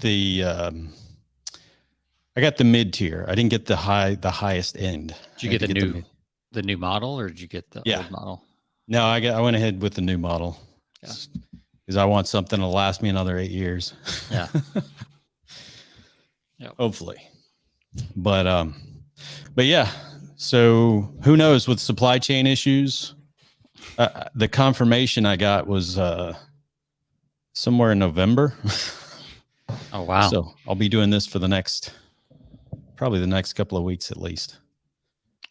I got the mid tier. I didn't get the highest end. Did you get the new model, or did you get the old model? No, I went ahead with the new model. Yeah. Because I want something to last me another 8 years. Yeah. Yep. Hopefully. But yeah. So who knows with supply chain issues? The confirmation I got was somewhere in November. Oh, wow. So I'll be doing this for probably the next couple of weeks at least.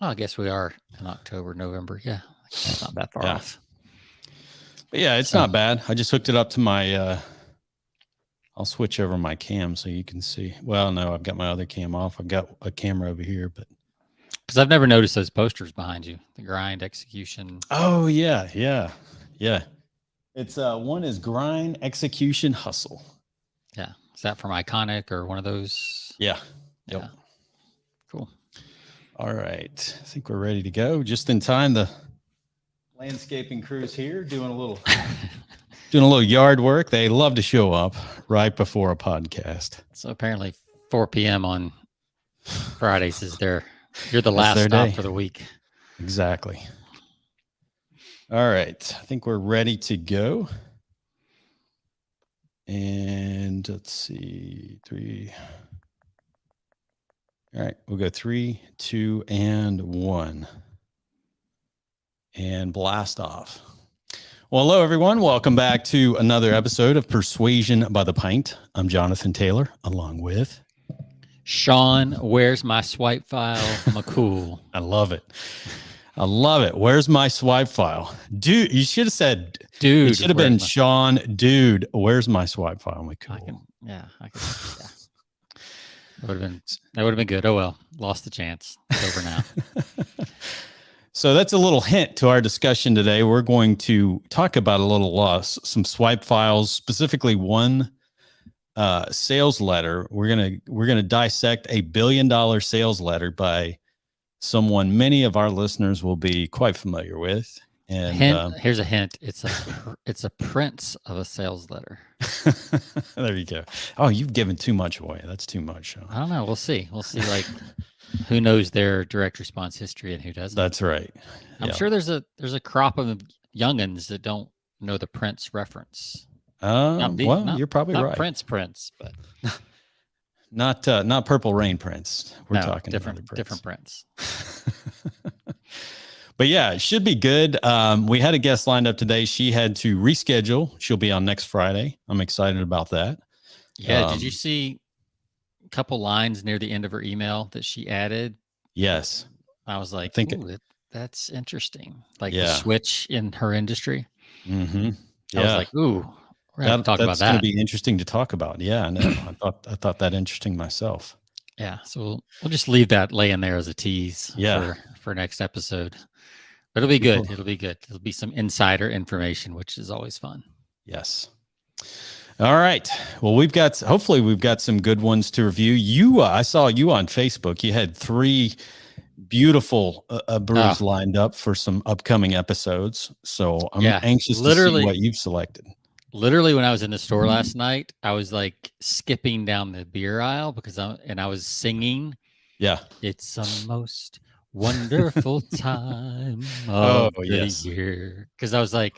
Oh, I guess we are in October, November. Yeah. That's not that far off. But yeah, it's not bad. I just hooked it up to my, I'll switch over my cam so you can see. Well, no, I've got my other cam off. I've got a camera over here, but. Because I've never noticed those posters behind you, the grind, execution. Oh, yeah. It's one is grind, execution, hustle. Yeah. Is that from Iconic or one of those? Yeah. Yep. Yeah. Cool. All right. I think we're ready to go. Just in time. The landscaping crew's here doing a little yard work. They love to show up right before a podcast. So apparently 4 p.m. on Fridays you're the last stop for the week. Exactly. All right. I think we're ready to go. And let's see, 3. All right. We'll go 3, 2, and 1. And blast off. Well, hello, everyone. Welcome back to another episode of Persuasion by the Pint. I'm Jonathan Taylor, along with Sean. Where's my swipe file? McCool. I love it. Where's my swipe file? Dude, you should have said, dude. It should have been Sean, dude, where's my swipe file? McCool. Yeah. That would have been good. Oh, well, lost the chance. It's over now. So that's a little hint to our discussion today. We're going to talk about some swipe files, specifically one sales letter. We're gonna dissect a $1 billion sales letter by someone many of our listeners will be quite familiar with. And here's a hint: it's a prince of a sales letter. There you go. Oh, you've given too much away. That's too much. I don't know. We'll see. Like. Who knows their direct response history and who doesn't? That's right. I'm sure there's a crop of youngins that don't know the Prince reference. You're probably not right. Prince, but not Purple Rain Prince. We're talking different Prince. But yeah, it should be good. We had a guest lined up today. She had to reschedule. She'll be on next Friday. I'm excited about that. Yeah. Did you see couple lines near the end of her email that she added? Yes. I was like, that's interesting. Like the switch in her industry. Mm-hmm. Yeah. I was like, ooh, we're going to talk about that. That's going to be interesting to talk about. Yeah. No, I thought that interesting myself. Yeah. So we'll just leave that laying there as a tease for next episode. But it'll be good. It'll be good. It'll be some insider information, which is always fun. Yes. All right. Well, hopefully we've got some good ones to review. I saw you on Facebook. You had 3 beautiful brews lined up for some upcoming episodes. So I'm anxious to see what you've selected. Literally, when I was in the store last night, I was like skipping down the beer aisle because I was singing. Yeah. It's the most wonderful time of the year. Because I was like,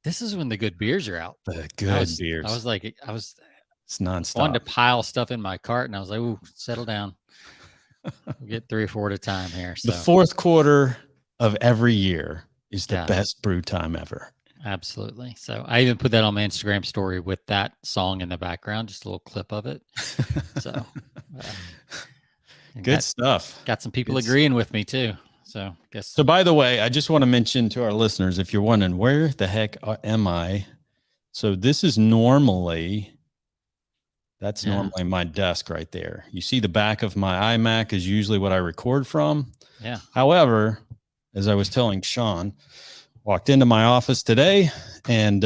this is when the good beers are out. The good beers. It's nonstop. I wanted to pile stuff in my cart, and I was like, "Ooh, settle down. We'll get 3 or 4 at a time here." So. The fourth quarter of every year is the best brew time ever. Absolutely. So I even put that on my Instagram story with that song in the background, just a little clip of it. So good stuff. Got some people agreeing with me too. So by the way, I just want to mention to our listeners, if you're wondering where the heck am I? So this is normally my desk right there. You see the back of my iMac is usually what I record from. Yeah. However, as I was telling Sean, walked into my office today and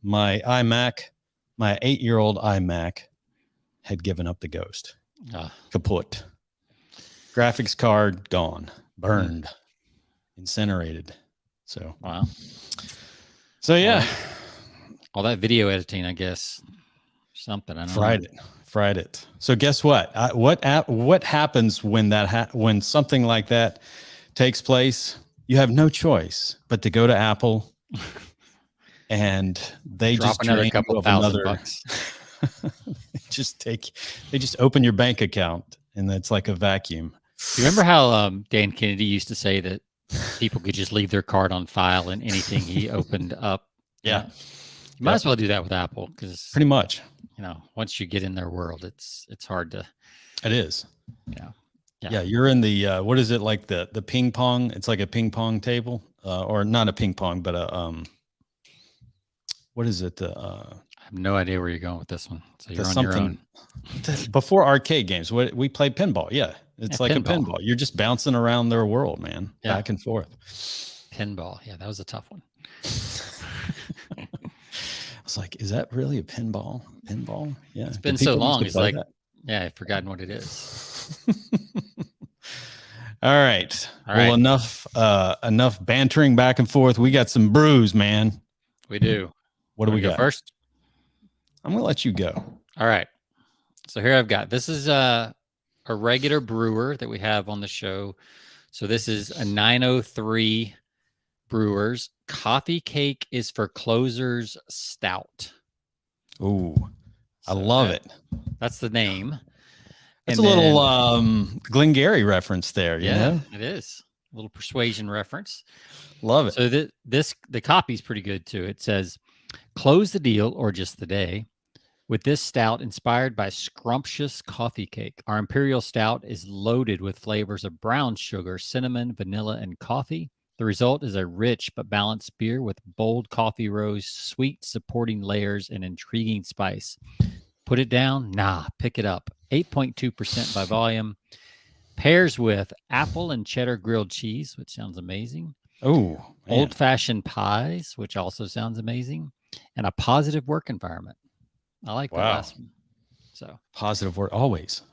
my iMac, my 8-year-old iMac had given up the ghost. Kaput. Graphics card gone. Burned, incinerated. So wow. So yeah, all that video editing, I guess, something. I don't Fried know. it. Fried it. So guess what? What happens when when something like that takes place? You have no choice but to go to Apple, and they Drop just another drain couple you of thousand another. bucks. They just open your bank account, and it's like a vacuum. Do you remember how Dan Kennedy used to say that people could just leave their card on file and anything he opened up? Yeah. You might as well do that with Apple, because pretty much, once you get in their world, it's hard to. It is. Yeah. You're in the what is it, like the ping pong? It's like a ping pong table, or not a ping pong, but a what is it? I have no idea where you're going with this one. So you're on your own. Before arcade games, we play pinball. Yeah, it's like pinball. a pinball. You're just bouncing around their world, man, back and forth. Pinball. Yeah, that was a tough one. I was like, is that really a pinball? Pinball? Yeah. It's been so long. It's like, I've forgotten what it is. All right. Well, enough bantering back and forth. We got some brews, man. We do. What do we got first? I'm gonna let you go. All right. So here I've got. This is a regular brewer that we have on the show. So this is a 903 Brewers. Coffee Cake is for Closers Stout. Ooh, I love it. That's the name. It's a little Glengarry reference there. You know? It is a little persuasion reference. Love it. So the copy's pretty good too. It says, "Close the deal or just the day with this stout inspired by scrumptious coffee cake. Our imperial stout is loaded with flavors of brown sugar, cinnamon, vanilla, and coffee. The result is a rich but balanced beer with bold coffee roast, sweet supporting layers, and intriguing spice. Put it down? Nah, pick it up. 8.2% by volume. Pairs with apple and cheddar grilled cheese, which sounds amazing. Oh, old-fashioned pies, which also sounds amazing, and a positive work environment." I like the last one. So positive work, always.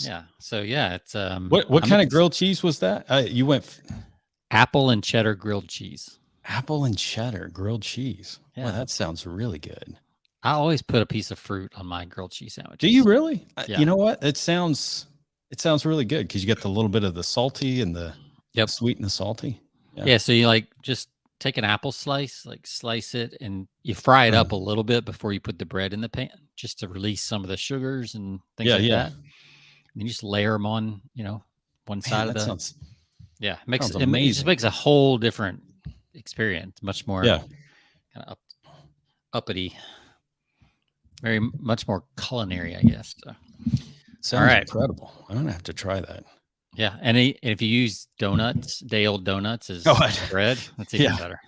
Yeah. So it's what kind of grilled cheese was that? You went apple and cheddar grilled cheese. Apple and cheddar grilled cheese. Yeah, wow, that sounds really good. I always put a piece of fruit on my grilled cheese sandwich. Do you really? Yeah. You know what? It sounds really good because you get the little bit of the salty and the sweet and the salty. Yeah. So you just take an apple slice, slice it, and you fry it up a little bit before you put the bread in the pan, just to release some of the sugars and things like that. And you just layer them on, one side of the. It just makes a whole different experience. Much more, kind of uppity, very much more culinary, I guess. So. Sounds incredible. I'm gonna have to try that. Yeah, and if you use donuts, day-old donuts as bread, that's even better.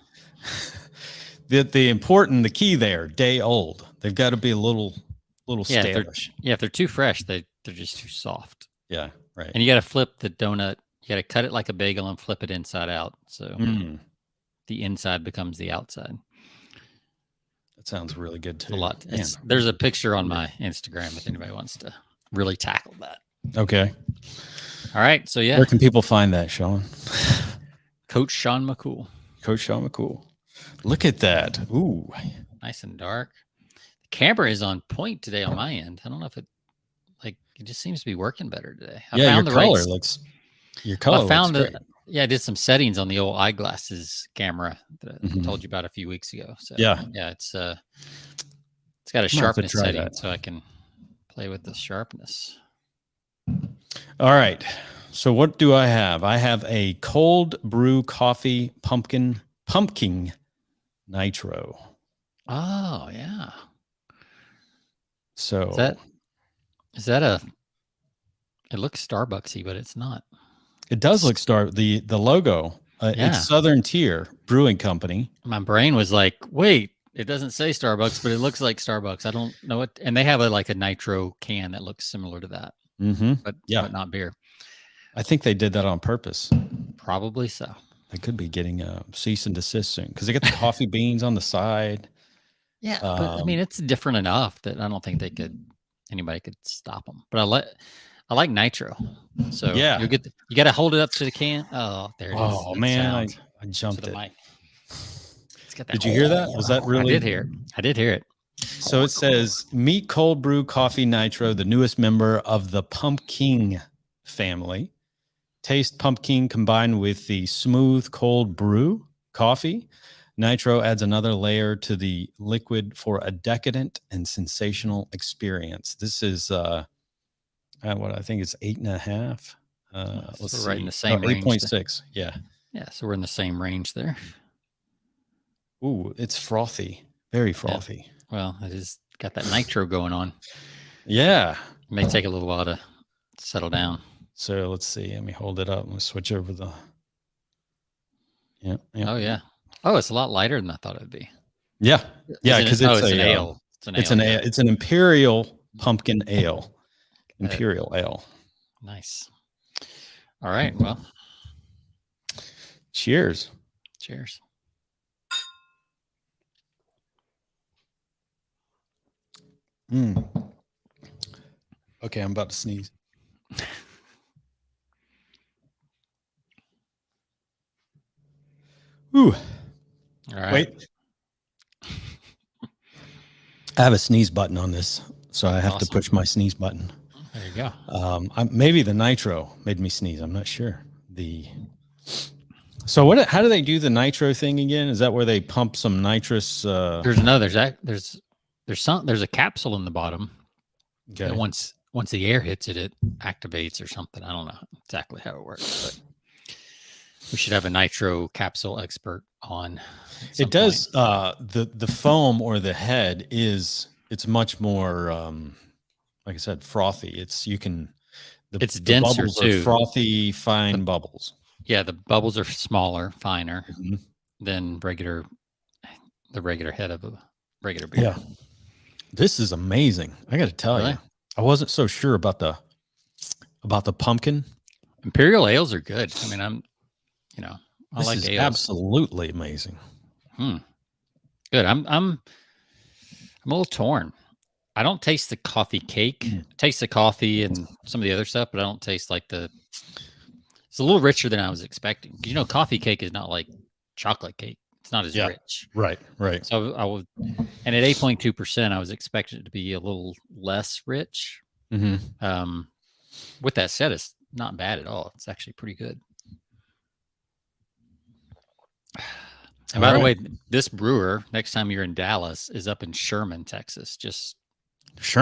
The key there, day old. They've got to be a little stalish. If they're too fresh, they're just too soft. Yeah, right. And you got to flip the donut. You got to cut it like a bagel and flip it inside out, so the inside becomes the outside. That sounds really good too. A lot. There's a picture on my Instagram if anybody wants to really tackle that. Okay. All right. So where can people find that, Sean? Coach Sean McCool. Coach Sean McCool. Look at that. Ooh. Nice and dark. The camera is on point today on my end. I don't know if it just seems to be working better today. Your color looks great. I did some settings on the old eyeglasses camera that I told you about a few weeks ago. So it's got a sharpness setting so I can play with the sharpness. All right. So what do I have? I have a cold brew coffee pumpkin nitro. Oh yeah. So is that it looks Starbucksy, but it's not. It does look the logo. It's Southern Tier Brewing Company. My brain was like, wait, it doesn't say Starbucks, but it looks like Starbucks. I don't know it. And they have a nitro can that looks similar to that. But not beer. I think they did that on purpose. Probably so. They could be getting a cease and desist soon because they get the coffee beans on the side. Yeah, but I mean, it's different enough that I don't think anybody could stop them. But I like nitro. So you got to hold it up to the can. Oh, there it is. Oh man, I jumped it. It's got that. Did you hear that? Was that really? I did hear it. So it says, meet cold brew coffee nitro, the newest member of the pumpkin family. Taste pumpkin combined with the smooth cold brew coffee. Nitro adds another layer to the liquid for a decadent and sensational experience. This is what I think is 8.5. Let's So see. we're right in the same range. 8.6. Yeah. Yeah. So we're in the same range there. Ooh, it's frothy. Very frothy. Yeah. Well, it is got that nitro going on. Yeah. It may take a little while to settle down. So let's see. Let me hold it up and switch over the. Yeah. Oh yeah. Oh, it's a lot lighter than I thought it would be. Yeah. Yeah. Because it's an ale. It's an ale. It's an imperial pumpkin ale. Imperial ale. Nice. All right. Well, cheers. Cheers. Okay, I'm about to sneeze. Ooh. All right. Wait. I have a sneeze button on this, so I have to push my sneeze button. There you go. Maybe the nitro made me sneeze. I'm not sure. So how do they do the nitro thing again? Is that where they pump some nitrous? There's a capsule in the bottom. Okay. And once the air hits it, it activates or something. I don't know exactly how it works, but we should have a nitro capsule expert on. It does. The foam or the head it's much more, like I said, frothy. It's denser bubbles too. Are frothy, fine bubbles. Yeah, the bubbles are smaller, finer than the regular head of a regular beer. Yeah, this is amazing. I got to tell you, I wasn't so sure about the pumpkin. Imperial ales are good. I mean, I like ales. Absolutely amazing. Good. I'm a little torn. I don't taste the coffee cake. I taste the coffee and some of the other stuff, but I don't taste like it's a little richer than I was expecting. Coffee cake is not like chocolate cake. It's not as rich. Right. So and at 8.2%, I was expecting it to be a little less rich. With that said, it's not bad at all. It's actually pretty good. And by the way, this brewer, next time you're in Dallas, is up in Sherman, Texas, just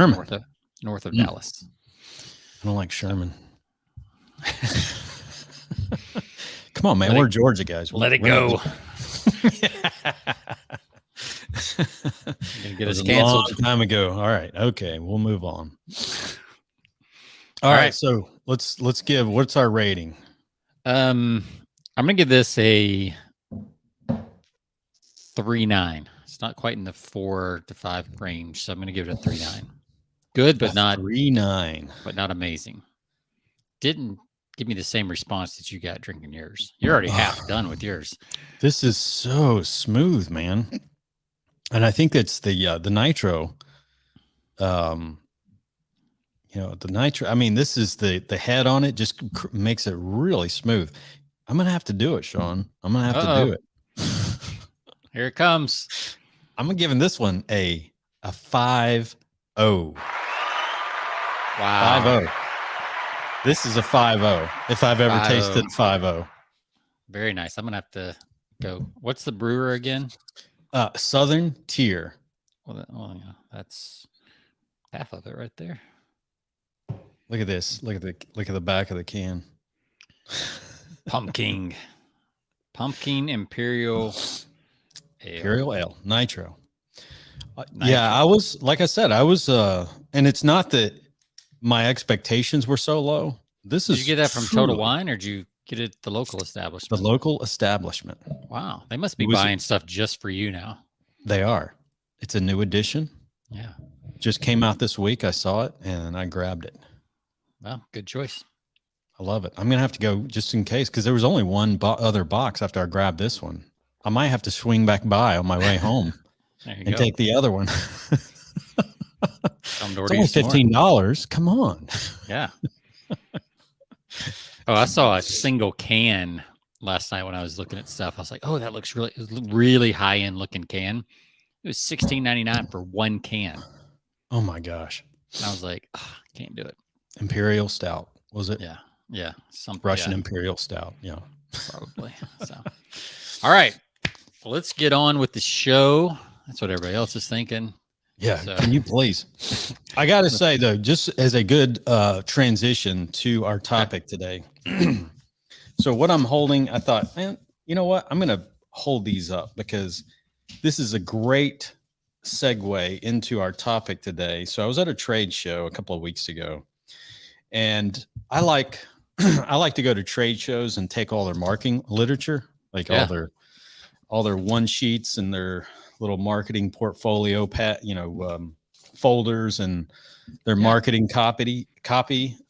north of Dallas. I don't like Sherman. Come on, man. We're Georgia guys. Let it go. Gonna get us canceled. A long time ago. All right. Okay. We'll move on. All right. So let's give, what's our rating? I'm going to give this a 3.9. It's not quite in the 4 to 5 range, so I'm going to give it a 3.9. Good, but not 3.9. But not amazing. Didn't give me the same response that you got drinking yours. You're already half done with yours. This is so smooth, man. And I think that's the nitro. The nitro. I mean, this is the head on it just makes it really smooth. I'm gonna have to do it, Sean. I'm gonna have to do it. Here it comes. I'm giving this one a 5.0. Wow. 5.0. This is a 5.0. If I've ever tasted 5.0. Very nice. I'm gonna have to go. What's the brewer again? Southern Tier. Well, yeah, that's half of it right there. Look at this. Look at the back of the can. Pumpkin Imperial Ale Nitro. Yeah, I was, like I said, and it's not that my expectations were so low. Did you get that from Total Wine, or did you get it at the local establishment? The local establishment. Wow, they must be buying stuff just for you now. They are. It's a new edition. Yeah, just came out this week. I saw it and I grabbed it. Well, good choice. I love it. I'm gonna have to go just in case, because there was only one other box after I grabbed this one. I might have to swing back by on my way home and take the other one. It's only $15. Come on. Yeah. Oh, I saw a single can last night when I was looking at stuff. I was like, "Oh, that looks really high end looking can." It was $16.99 for one can. Oh my gosh. And I was like, can't do it. Imperial Stout, was it? Yeah. Yeah. Russian Imperial Stout. Yeah. Probably. So, all right. Well, let's get on with the show. That's what everybody else is thinking. Yeah. So. Can you please? I got to say, though, just as a good transition to our topic today. So what I'm holding, I thought, man, you know what? I'm going to hold these up because this is a great segue into our topic today. So I was at a trade show a couple of weeks ago, and I like to go to trade shows and take all their marketing literature, like all their one sheets and their little marketing portfolio folders and their marketing copy.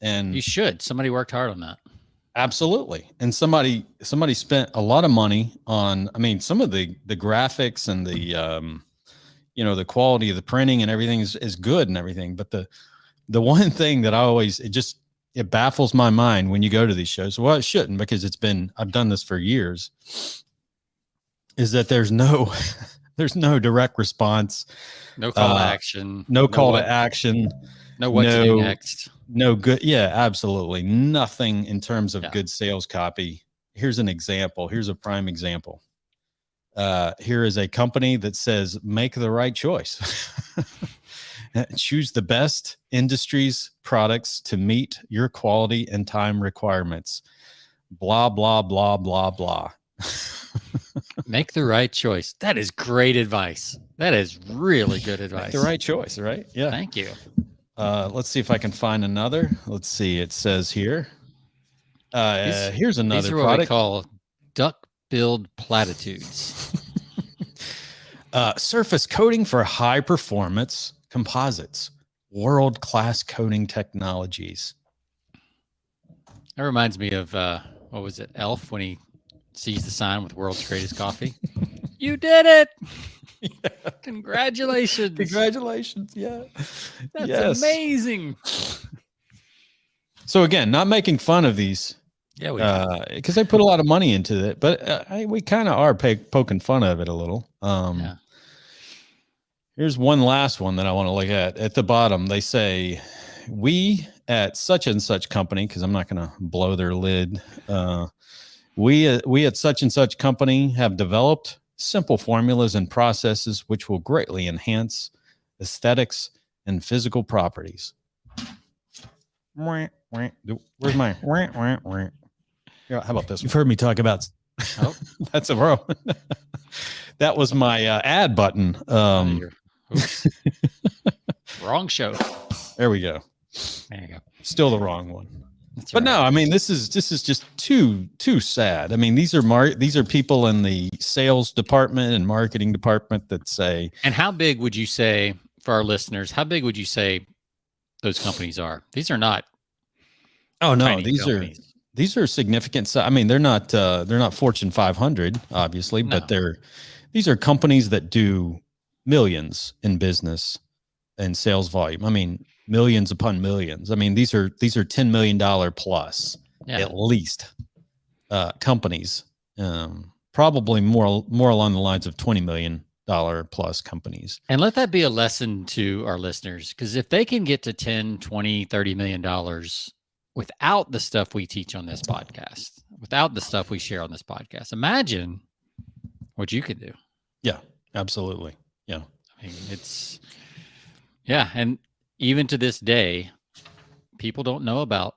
And you should. Somebody worked hard on that. Absolutely. And somebody spent a lot of money on, I mean, some of the graphics and the, the quality of the printing and everything is good and everything. But the one thing that it baffles my mind when you go to these shows. Well, it shouldn't, because I've done this for years, is that there's no direct response. No call to action. No call to action. No what to do next. No good. Yeah, absolutely. Nothing in terms of good sales copy. Here's an example. Here's a prime example. Here is a company that says, make the right choice. Choose the best industries products to meet your quality and time requirements. Blah, blah, blah, blah, blah. Make the right choice. That is great advice. That is really good advice. Make the right choice, right? Yeah. Thank you. Let's see if I can find another. Let's see. It says here. Here's another these are product. What we call duck-billed platitudes. Surface coating for high performance composites. World-class coating technologies. That reminds me of what was it, Elf, when he sees the sign with world's greatest coffee. You did it. Yeah. Congratulations. Congratulations. Yeah. That's amazing. So again, not making fun of these. Yeah, because they put a lot of money into it, but we kind of are poking fun of it a little. Here's one last one that I want to look at. At the bottom, they say, we at such and such company, because I'm not going to blow their lid. We at such and such company have developed simple formulas and processes which will greatly enhance aesthetics and physical properties. Where's my? How about this? You've heard me talk about. Oh, that's a bro. That was my ad button. Wrong show. There we go. There you go. Still the wrong one. But no, I mean, this is just too sad. I mean, these are people in the sales department and marketing department that say. And how big would you say, for our listeners, how big would you say those companies are? These are not. Oh no, these are significant. I mean, they're not Fortune 500, obviously, but these are companies that do millions in business and sales volume. I mean, millions upon millions. I mean, these are $10 million plus at least companies. Probably more along the lines of $20 million plus companies. And let that be a lesson to our listeners, because if they can get to 10, 20, $30 million without the stuff we teach on this podcast, without the stuff we share on this podcast, imagine what you could do. Yeah, absolutely. Yeah. I mean, and even to this day, people don't know about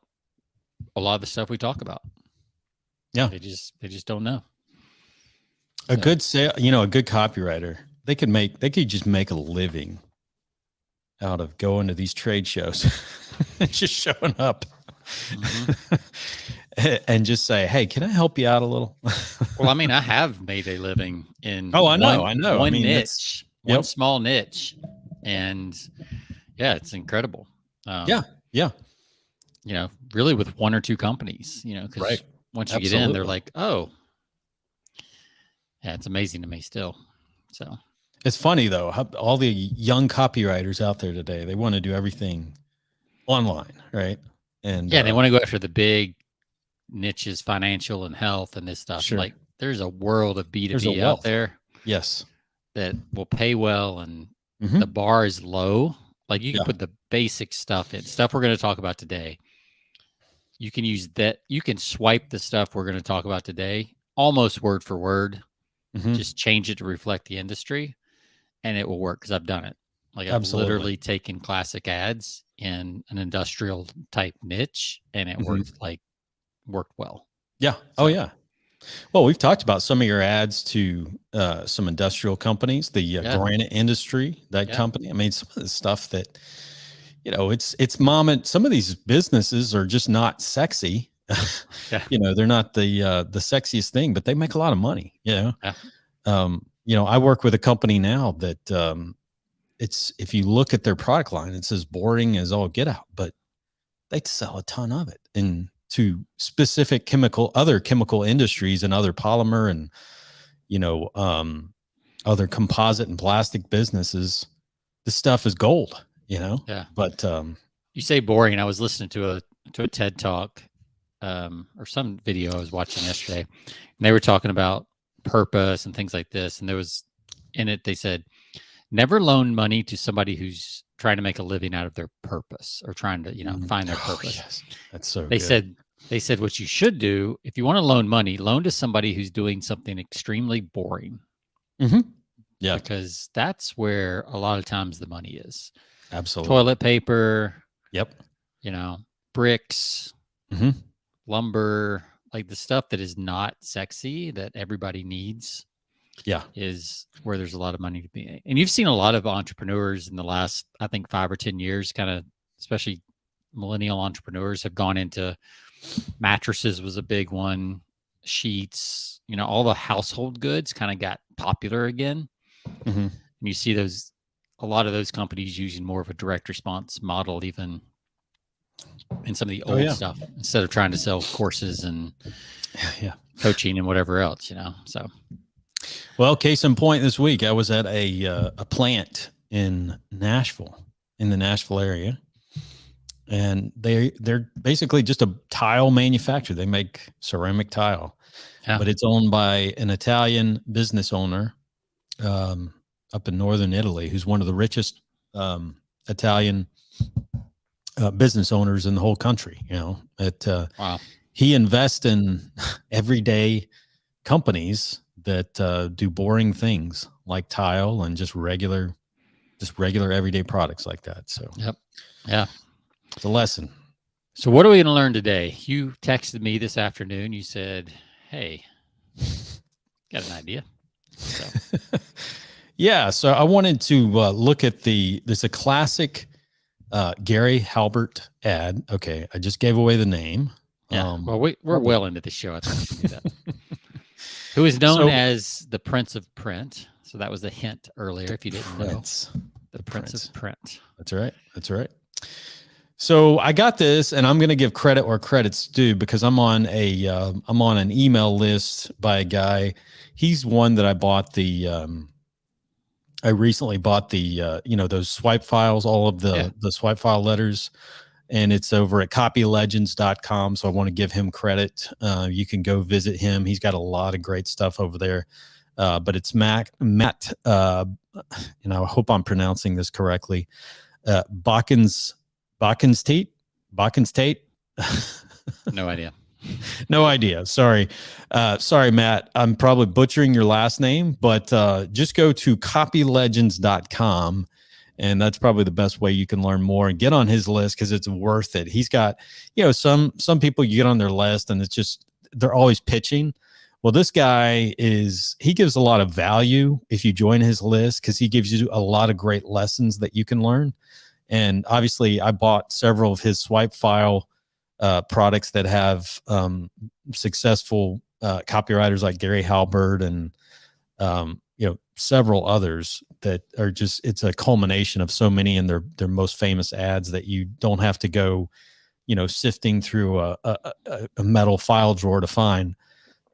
a lot of the stuff we talk about. Yeah. They just don't know. A good copywriter, they could just make a living out of going to these trade shows and just showing up. Mm-hmm. And just say, hey, can I help you out a little? Well, I mean, I have made a living in one niche, one small niche. And yeah, it's incredible. Yeah. Really with one or two companies, because once you get in, they're like, oh, yeah, it's amazing to me still. So it's funny though, how all the young copywriters out there today, they want to do everything online, right? And they want to go after the big niches, financial and health and this stuff. Sure. Like there's a world of B2B out there. Yes. that will pay well, and Mhm. the bar is low. Like you can Yeah. put the basic stuff in, stuff we're going to talk about today. You can use that. You can swipe the stuff we're going to talk about today almost word for word, Mhm. just change it to reflect the industry, and it will work because I've done it. Like I've Absolutely. literally taken classic ads in an industrial type niche, and it Mhm. worked well. Yeah. So, Oh, yeah. Well, we've talked about some of your ads to some industrial companies, the yeah, granite industry, that yeah, company. I mean, some of the stuff that, it's mom and some of these businesses are just not sexy. yeah, They're not the sexiest thing, but they make a lot of money. yeah, I work with a company now that it's if you look at their product line, it says boring as all get out, but they sell a ton of it and to specific other chemical industries and other polymer and you know, other composite and plastic businesses. This stuff is gold, yeah. but You say boring. I was listening to a TED talk, or some video I was watching yesterday, and they were talking about purpose and things like this. And there was in it, they said, never loan money to somebody who's trying to make a living out of their purpose or trying to, find their purpose. Yes, that's so They good. said what you should do if you want to loan money, loan to somebody who's doing something extremely boring, Mm-hmm. Yeah, because that's where a lot of times the money is. absolutely. Toilet paper, Yep. Bricks, Mm-hmm. lumber, like the stuff that is not sexy that everybody needs Yeah. is where there's a lot of money to be made. And you've seen a lot of entrepreneurs in the last, I think, 5 or 10 years, kind of, especially millennial entrepreneurs, have gone into mattresses was a big one, sheets, all the household goods kind of got popular again. Mm-hmm. And you see a lot of those companies using more of a direct response model, even in some of the old stuff, instead of trying to sell courses and Yeah. coaching and whatever else, So, Well, case in point, this week I was at a plant in Nashville, in the Nashville area, and they're basically just a tile manufacturer. They make ceramic tile, yeah, but it's owned by an Italian business owner up in northern Italy, who's one of the richest Italian business owners in the whole country. wow, He invests in everyday companies that do boring things like tile and just regular everyday products like that. So, yep, yeah. it's a lesson. So, what are we going to learn today? You texted me this afternoon. You said, "Hey, got an idea." So. Yeah, so I wanted to look at there's a classic Gary Halbert ad. Okay, I just gave away the name. Yeah, well, we're well into the show. I think we can do that. Who is known as the Prince of Print. So that was a hint earlier, if you didn't know. The Prince of Print. That's right. That's right. So I got this, and I'm going to give credit where credit's due because I'm on an email list by a guy. He's one that I bought I recently bought those swipe files, all of the swipe file letters, and it's over at copylegends.com. So I want to give him credit. You can go visit him. He's got a lot of great stuff over there. But it's Matt, I hope I'm pronouncing this correctly. Bakkens Tate. No idea. No idea. Sorry, Matt. I'm probably butchering your last name, but just go to copylegends.com. And that's probably the best way you can learn more and get on his list because it's worth it. He's got, some people you get on their list and it's just, they're always pitching. Well, this guy he gives a lot of value if you join his list because he gives you a lot of great lessons that you can learn. And obviously I bought several of his swipe file products that have successful copywriters like Gary Halbert and, several others that are just, it's a culmination of so many in their most famous ads that you don't have to go, sifting through a metal file drawer to find,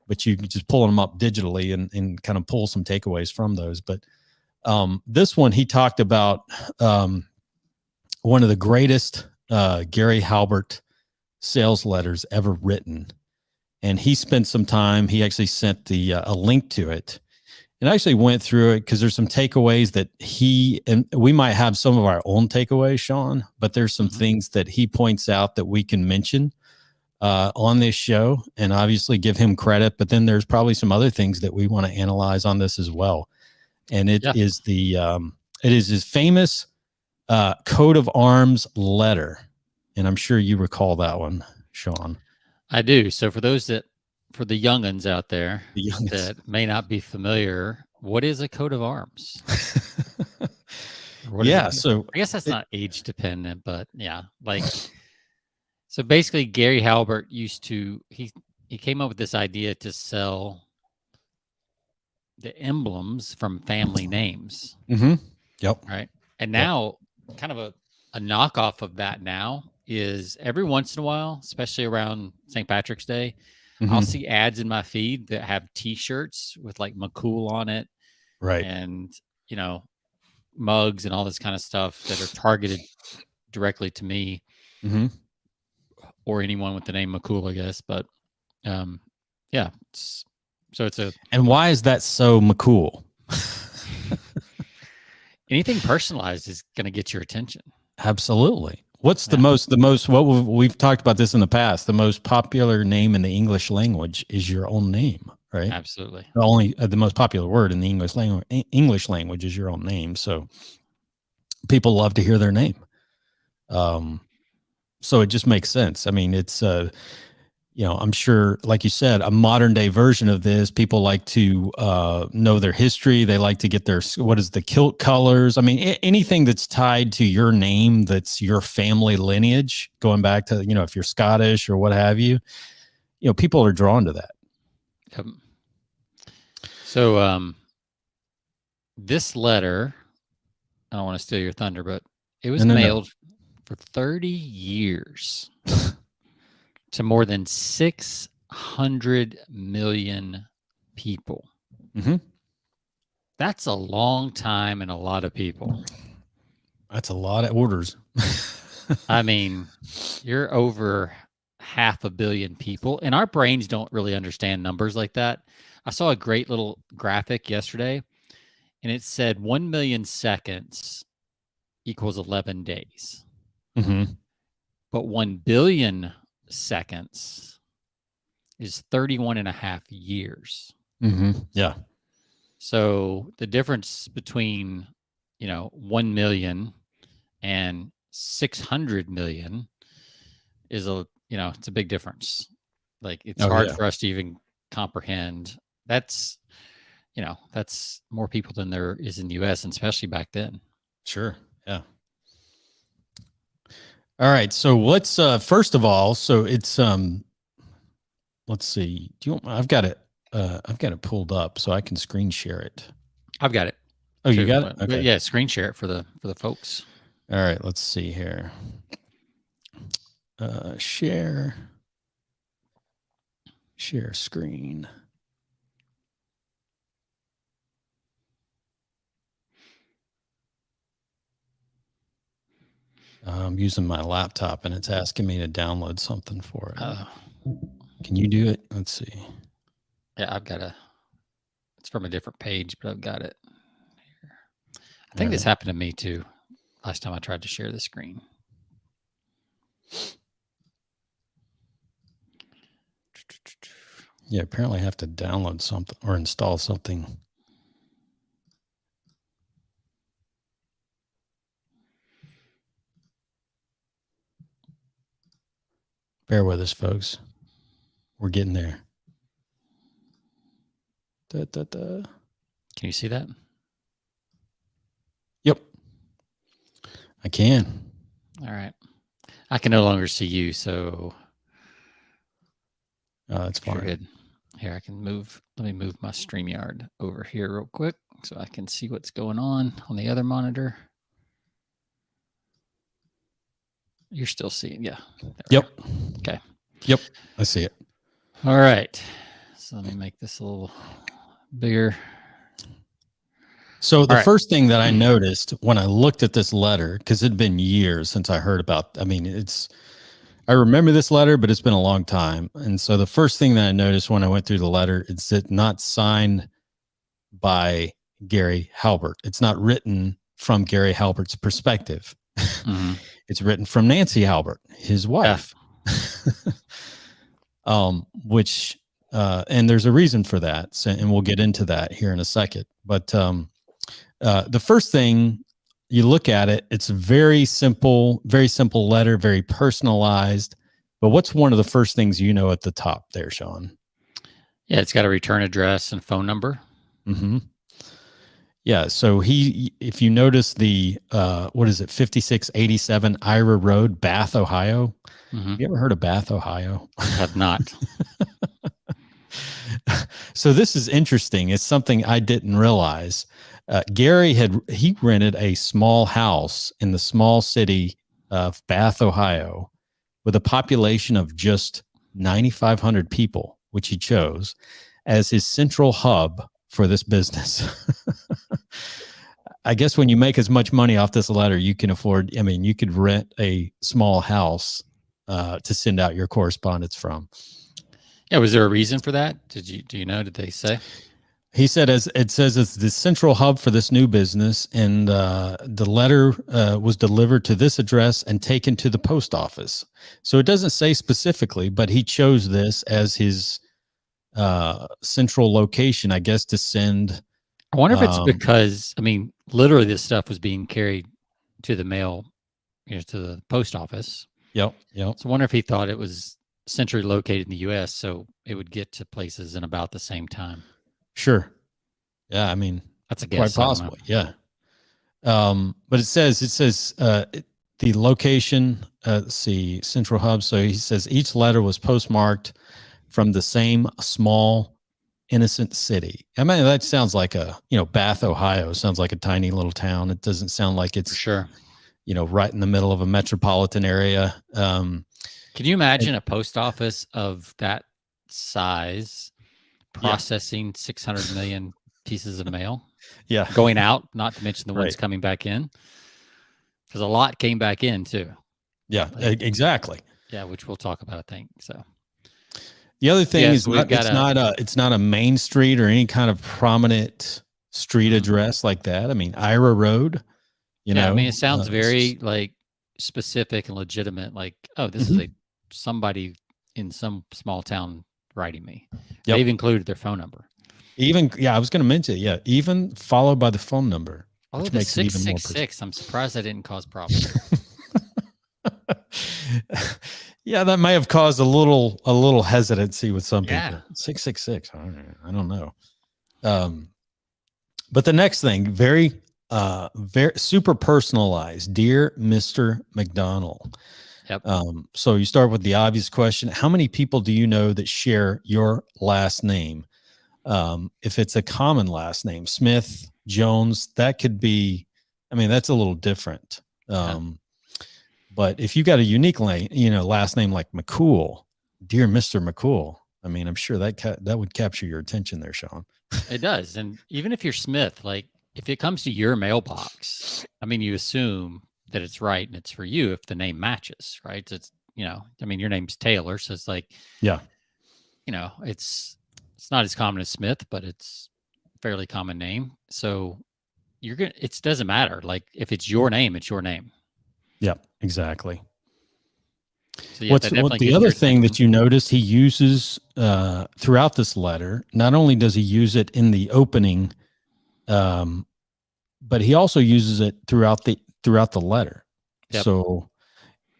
but you can just pull them up digitally and kind of pull some takeaways from those. But this one, he talked about one of the greatest Gary Halbert sales letters ever written. And he spent some time, he actually sent a link to it. and I actually went through it because there's some takeaways that and we might have some of our own takeaways, Sean, but there's some things that he points out that we can mention on this show, and obviously give him credit. But then there's probably some other things that we want to analyze on this as well. And it is his famous coat of arms letter. And I'm sure you recall that one, Sean. I do. So for the young'uns out there that may not be familiar, what is a coat of arms? So I guess that's not age dependent, but yeah, like, so basically Gary Halbert he came up with this idea to sell the emblems from family names. Yep. Right. And now kind of a knockoff of that now is every once in a while, especially around St. Patrick's Day, I'll see ads in my feed that have t-shirts with like McCool on it. Right. And, mugs and all this kind of stuff that are targeted directly to me or anyone with the name McCool, I guess. But yeah. And why is that so McCool? Anything personalized is going to get your attention. Absolutely. What's the most, what we've talked about this in the past, the most popular name in the English language is your own name, right? Absolutely. The most popular word in the English language is your own name. So people love to hear their name. So it just makes sense. I mean, it's, I'm sure, like you said, a modern day version of this, people like to know their history. They like to get the kilt colors. I mean, anything that's tied to your name, that's your family lineage, going back to, if you're Scottish or what have you, people are drawn to that. So this letter, I don't want to steal your thunder, but it was mailed for 30 years. To more than 600 million people. That's a long time and a lot of people. That's a lot of orders. I mean, you're over 500 million people, and our brains don't really understand numbers like that. I saw a great little graphic yesterday, and it said 1 million seconds equals 11 days. But 1 billion seconds is 31 and a half years. Yeah. So the difference between, 1 million and 600 million is it's a big difference. Like, it's hard for us to even comprehend. That's more people than there is in the US, and especially back then. Sure. Yeah. All right. So let's first of all, so it's let's see. I've got it pulled up so I can screen share it. I've got it. Oh, you got it? Okay. Yeah, screen share it for the folks. All right, let's see here. Share screen. I'm using my laptop and it's asking me to download something for it. Can you do it? Let's see. Yeah, it's from a different page, but I've got it here. I think this happened to me too last time I tried to share the screen. Yeah, apparently I have to download something or install something. Bear with us, folks. We're getting there. Can you see that? Yep. I can. All right. I can no longer see you, so that's fine. Good. Here, let me move my StreamYard over here real quick so I can see what's going on the other monitor. You're still seeing, yeah. Yep. Okay. Yep, I see it. All right. So let me make this a little bigger. So the first thing that I noticed when I looked at this letter, because it'd been years since I heard about, I remember this letter, but it's been a long time. And so the first thing that I noticed when I went through the letter, it's not signed by Gary Halbert. It's not written from Gary Halbert's perspective. Mhm. It's written from Nancy Halbert, his wife. Which and there's a reason for that, so, and we'll get into that here in a second. But the first thing you look at it, it's very simple letter, very personalized. But what's one of the first things you know at the top there, Sean? Yeah, it's got a return address and phone number. Mm-hmm. Yeah, so if you notice the, what is it, 5687 Ira Road, Bath, Ohio. Mm-hmm. You ever heard of Bath, Ohio? I have not. So this is interesting. It's something I didn't realize. Gary he rented a small house in the small city of Bath, Ohio, with a population of just 9,500 people, which he chose as his central hub for this business. I guess when you make as much money off this letter, you can afford, I mean, you could rent a small house to send out your correspondence from. Yeah, was there a reason for that? Do you know? Did they say? He said, as it says, it's the central hub for this new business, and the letter was delivered to this address and taken to the post office. So it doesn't say specifically, but he chose this as his central location, I guess, to send. I wonder if it's because, I mean, literally this stuff was being carried to the mail, to the post office. Yep. So I wonder if he thought it was centrally located in the U.S., so it would get to places in about the same time. Sure. Yeah, I mean, that's a guess. Quite possibly. Yeah. But it says the location. Let's see, central hub. So he says each letter was postmarked from the same small, innocent city. I mean, that sounds like Bath, Ohio. Sounds like a tiny little town. It doesn't sound like it's for sure, right in the middle of a metropolitan area. Can you imagine a post office of that size processing 600 million pieces of mail? Yeah. Going out, not to mention the ones coming back in. Because a lot came back in too. Yeah, exactly. Yeah, which we'll talk about, I think. So the other thing is it's not a main street or any kind of prominent street address like that. I mean, Ira Road, you know. I mean, it sounds very like specific and legitimate. Like, oh, this is somebody in some small town writing me. Yep. They've included their phone number. Even, I was going to mention, even followed by the phone number. Oh, which makes 666. I'm surprised that didn't cause problems. Yeah, that may have caused a little hesitancy with some people. 666. I don't know. But the next thing, very super personalized. Dear Mr. Mcdonald. Yep. So you start with the obvious question: how many people do you know that share your last name? If it's a common last name, Smith, Jones, that could be, I mean, that's a little different. But if you got a unique last name like McCool, dear Mr. McCool, I mean, I'm sure that would capture your attention there, Sean. It does. And even if you're Smith, like if it comes to your mailbox, I mean, you assume that it's right and it's for you if the name matches, right? It's, I mean, your name's Taylor, so it's like, it's not as common as Smith, but it's a fairly common name. So it doesn't matter. Like if it's your name, it's your name. Yeah, exactly. So yeah, the other thing that you notice he uses throughout this letter, not only does he use it in the opening, but he also uses it throughout the letter. Yep. So,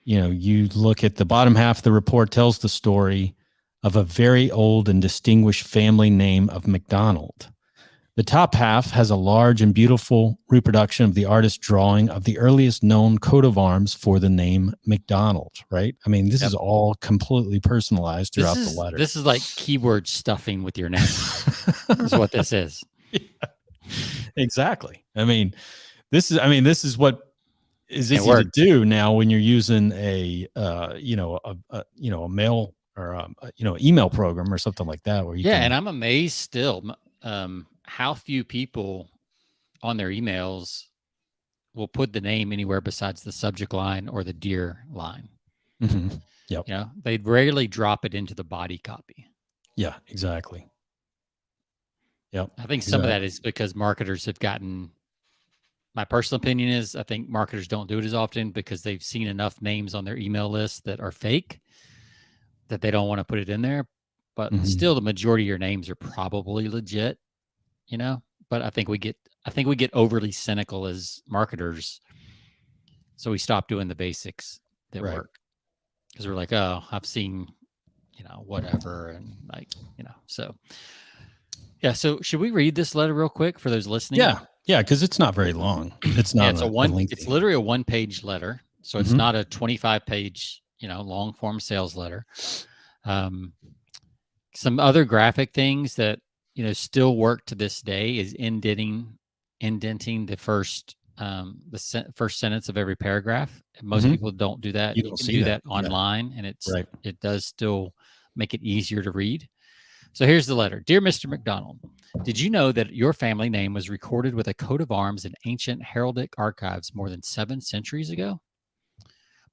you look at the bottom half of the report tells the story of a very old and distinguished family name of McDonald. The top half has a large and beautiful reproduction of the artist's drawing of the earliest known coat of arms for the name McDonald, right? I mean, this is all completely personalized throughout the letter. This is like keyword stuffing with your name is what this is. Yeah, exactly. I mean, this is what is easy to do now when you're using a mail or email program or something like that where you can. And I'm amazed still how few people on their emails will put the name anywhere besides the subject line or the dear line. Mm-hmm. Yep. They'd rarely drop it into the body copy. Yeah, exactly. Yep. I think some of that is because marketers have gotten, my personal opinion is I think marketers don't do it as often because they've seen enough names on their email list that are fake that they don't want to put it in there. But still, the majority of your names are probably legit, you know. But I think we get overly cynical as marketers, so we stop doing the basics that work because we're like, oh, I've seen, you know, whatever, and like, you know, so yeah. So should we read this letter real quick for those listening? Yeah, because it's not very long. It's not. It's literally a 1-page letter, so it's not a 25-page, you know, long form sales letter. Some other graphic things that, you know, still work to this day is indenting the first first sentence of every paragraph. Most people don't do that. You can do that online, and it does still make it easier to read. So here's the letter. Dear Mr. McDonald, did you know that your family name was recorded with a coat of arms in ancient heraldic archives more than 7 centuries ago?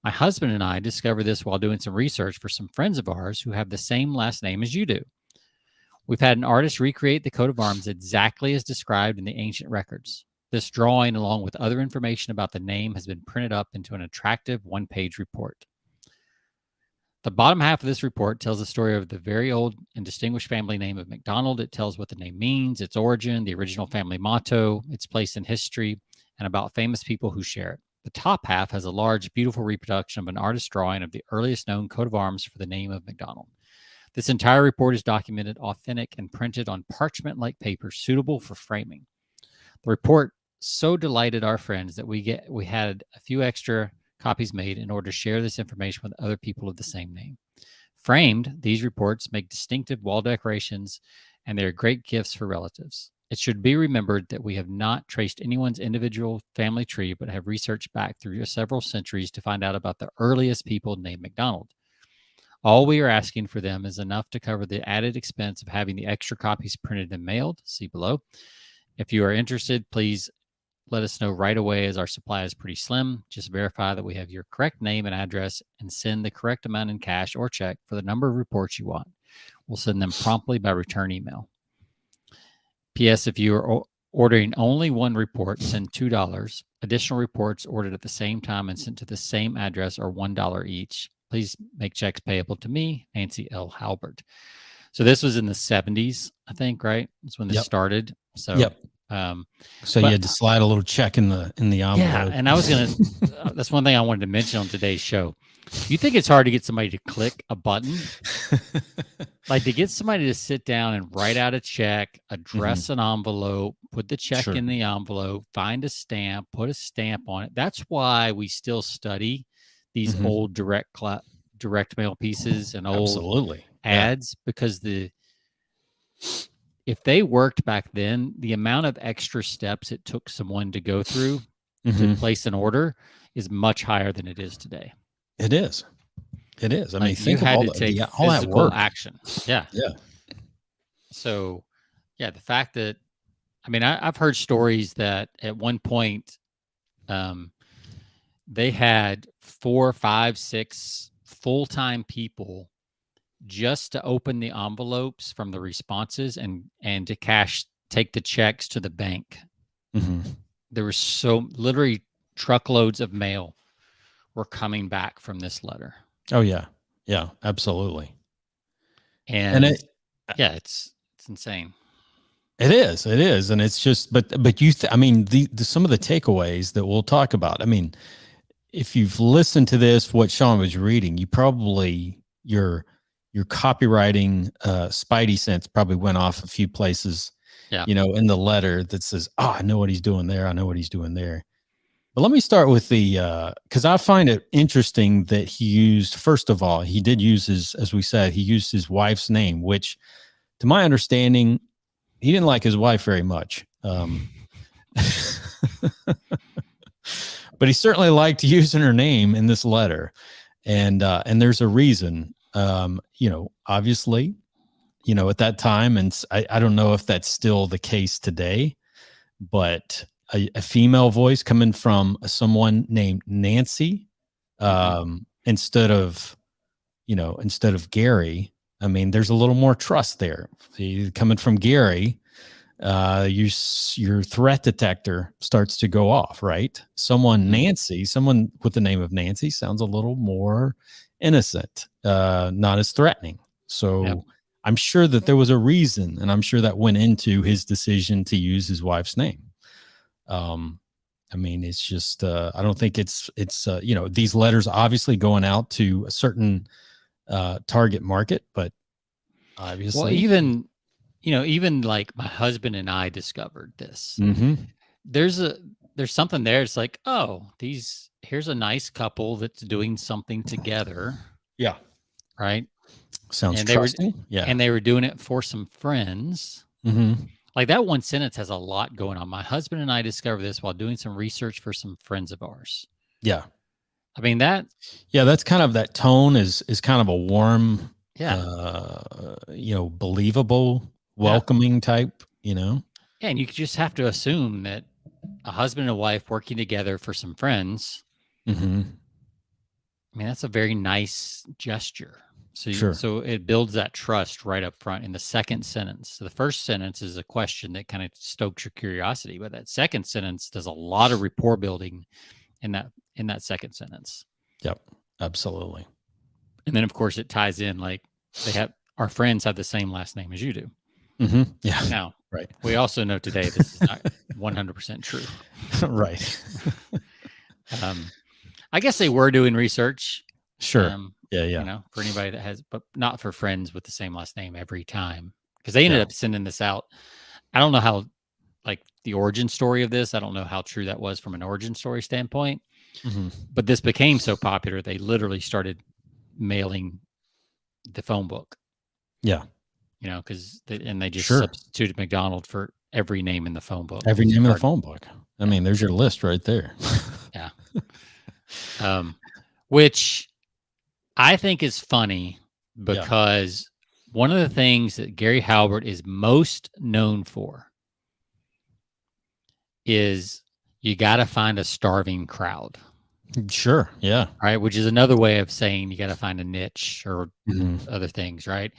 My husband and I discovered this while doing some research for some friends of ours who have the same last name as you do. We've had an artist recreate the coat of arms exactly as described in the ancient records. This drawing, along with other information about the name, has been printed up into an attractive 1-page report. The bottom half of this report tells the story of the very old and distinguished family name of McDonald. It tells what the name means, its origin, the original family motto, its place in history, and about famous people who share it. The top half has a large, beautiful reproduction of an artist's drawing of the earliest known coat of arms for the name of McDonald. This entire report is documented, authentic, and printed on parchment-like paper suitable for framing. The report so delighted our friends that we had a few extra copies made in order to share this information with other people of the same name. Framed, these reports make distinctive wall decorations, and they are great gifts for relatives. It should be remembered that we have not traced anyone's individual family tree, but have researched back through several centuries to find out about the earliest people named McDonald. All we are asking for them is enough to cover the added expense of having the extra copies printed and mailed. See below. If you are interested, please let us know right away, as our supply is pretty slim. Just verify that we have your correct name and address and send the correct amount in cash or check for the number of reports you want. We'll send them promptly by return email. P.S. If you are ordering only one report, send $2. Additional reports ordered at the same time and sent to the same address are $1 each. Please make checks payable to me, Nancy L. Halbert. So this was in the 70s, I think, right? That's when this started. So so you had to slide a little check in the envelope. Yeah, and I was gonna. That's one thing I wanted to mention on today's show. You think it's hard to get somebody to click a button, like to get somebody to sit down and write out a check, address an envelope, put the check in the envelope, find a stamp, put a stamp on it. That's why we still study these old direct mail pieces and old ads, because if they worked back then, the amount of extra steps it took someone to go through to place an order is much higher than it is today. It is. It is. I mean, think of all that work. Action. Yeah. Yeah. So, yeah, the fact that, I mean, I've heard stories that at one point they had 4, 5, 6 full-time people just to open the envelopes from the responses and to take the checks to the bank. There was literally truckloads of mail were coming back from this letter. Oh yeah. Yeah, absolutely. And it's insane. It is. And it's just, but I mean, some of the takeaways that we'll talk about, I mean, if you've listened to this, what Sean was reading, you probably, your copywriting spidey sense probably went off a few places, you know, in the letter that says, oh, I know what he's doing there. I know what he's doing there. But let me start with because I find it interesting that he used, first of all, he did use as we said, he used his wife's name, which to my understanding, he didn't like his wife very much. But he certainly liked using her name in this letter. And there's a reason. You know, obviously, you know, at that time, and I don't know if that's still the case today, but a female voice coming from someone named Nancy, instead of Gary. I mean, there's a little more trust there. Coming from Gary, your threat detector starts to go off, right? Someone with the name of Nancy sounds a little more innocent, not as threatening. So Yep. I'm sure that there was a reason, and I'm sure that went into his decision to use his wife's name. I mean, it's just, I don't think it's these letters obviously going out to a certain target market, but Well, obviously, even like my husband and I discovered this. mm-hmm. There's something there. It's like, oh, here's a nice couple that's doing something together, Yeah, right? sounds And they were trusting. Yeah, and they were doing it for some friends. mm-hmm. Like that one sentence has a lot going on. My husband and I discovered this while doing some research for some friends of ours. Yeah. I mean That's kind of, that tone is kind of a warm, yeah. believable, Yeah. welcoming type, And you just have to assume that a husband and a wife working together for some friends. Mm-hmm. I mean, that's a very nice gesture. Sure. So it builds that trust right up front in the second sentence. So the first sentence is a question that kind of stokes your curiosity, but that second sentence does a lot of rapport building in that second sentence. Yep. Absolutely. And then of course it ties in, like, our friends have the same last name as you do. Mm-hmm. Yeah. Now, right. We also know today this is not 100% true. Right. I guess they were doing research. Sure. Yeah. For anybody that has, but not for friends with the same last name every time, because they ended up sending this out. I don't know how, like, the origin story of this. I don't know how true that was from an origin story standpoint, but this became so popular, they literally started mailing the phone book. Yeah. Because they just substituted McDonald for every name in the phone book. Every name in the phone book. I mean, there's your list right there. Yeah. Which I think is funny because one of the things that Gary Halbert is most known for is you got to find a starving crowd. Sure. Yeah. Right. Which is another way of saying you got to find a niche or other things. Right.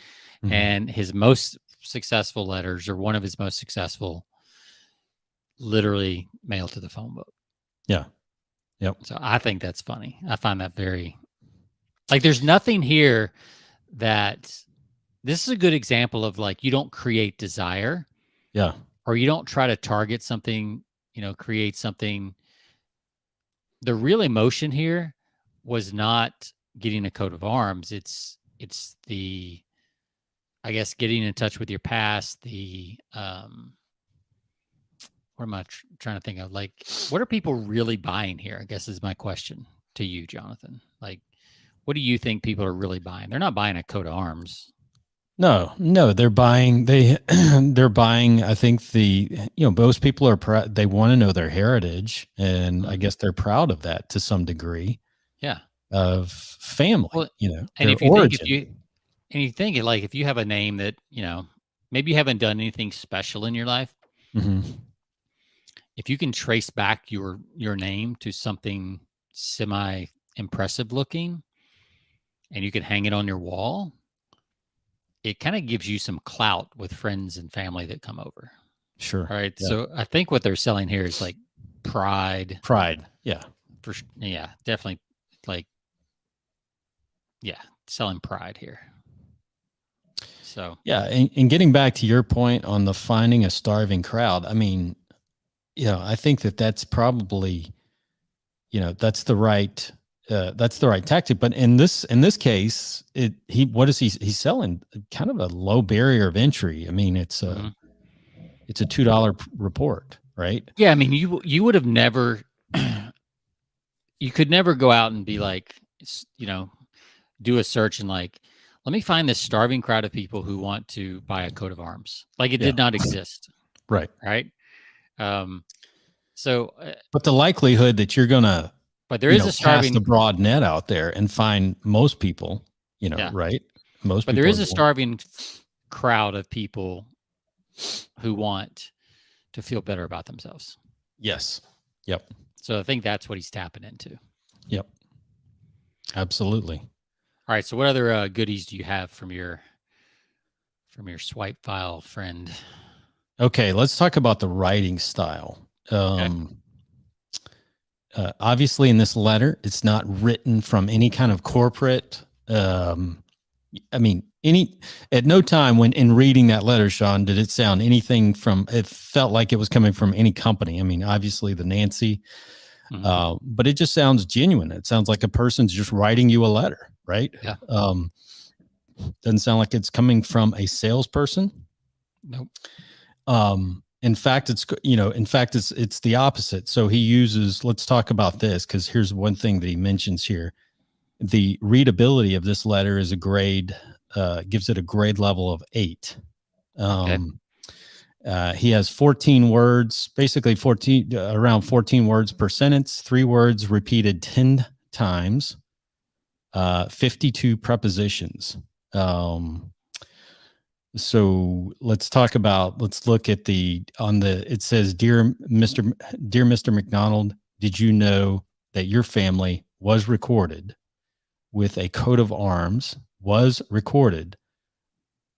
Mm-hmm. And his most successful letters, or one of his most successful, literally mailed to the phone book. Yeah. Yep. So I think that's funny. I find that very, like, there's nothing here that, this is a good example of, like, you don't create desire. Yeah. Or you don't try to target something, create something. The real emotion here was not getting a coat of arms. It's the, I guess, getting in touch with your past. The, what am I trying to think of? Like, what are people really buying here? I guess is my question to you, Jonathan. Like, what do you think people are really buying? They're not buying a coat of arms. No, they're buying, they're buying, I think most people are they want to know their heritage, and I guess they're proud of that to some degree. Yeah. Of family, and if you think it, like, if you have a name that, maybe you haven't done anything special in your life. Mm-hmm. If you can trace back your name to something semi impressive looking, and you can hang it on your wall, it kind of gives you some clout with friends and family that come over. Sure. All right. Yeah. So I think what they're selling here is, like, pride. Yeah. Definitely. Like, selling pride here. So, yeah. And getting back to your point on the finding a starving crowd, I mean, I think that's probably, that's the right tactic. But in this case, he's selling kind of a low barrier of entry. I mean, it's a $2 report, right? Yeah. I mean, you would have never, you could never go out and be like, do a search and, like, let me find this starving crowd of people who want to buy a coat of arms. Like, it did not exist. Right. Right. So, but the likelihood that you're going to, but there is a starving, cast a broad net out there and find most people, right? Most, but there is a starving crowd of people who want to feel better about themselves. Yes. Yep. So I think that's what he's tapping into. Yep. Absolutely. All right. So what other goodies do you have from your swipe file friend? Okay, let's talk about the writing style. Obviously, in this letter, it's not written from any kind of corporate. I mean, at no time when in reading that letter, Sean, did it sound anything from? It felt like it was coming from any company. I mean, obviously the Nancy, but it just sounds genuine. It sounds like a person's just writing you a letter, right? Yeah. Doesn't sound like it's coming from a salesperson. Nope. In fact, it's the opposite. So he uses, let's talk about this, because here's one thing that he mentions here. The readability of this letter is gives it a grade level of 8. He has 14 words, basically around 14 words per sentence, 3 words repeated 10 times, 52 prepositions. So let's look at it says, Dear Mr. McDonald, did you know that your family was recorded with a coat of arms, was recorded?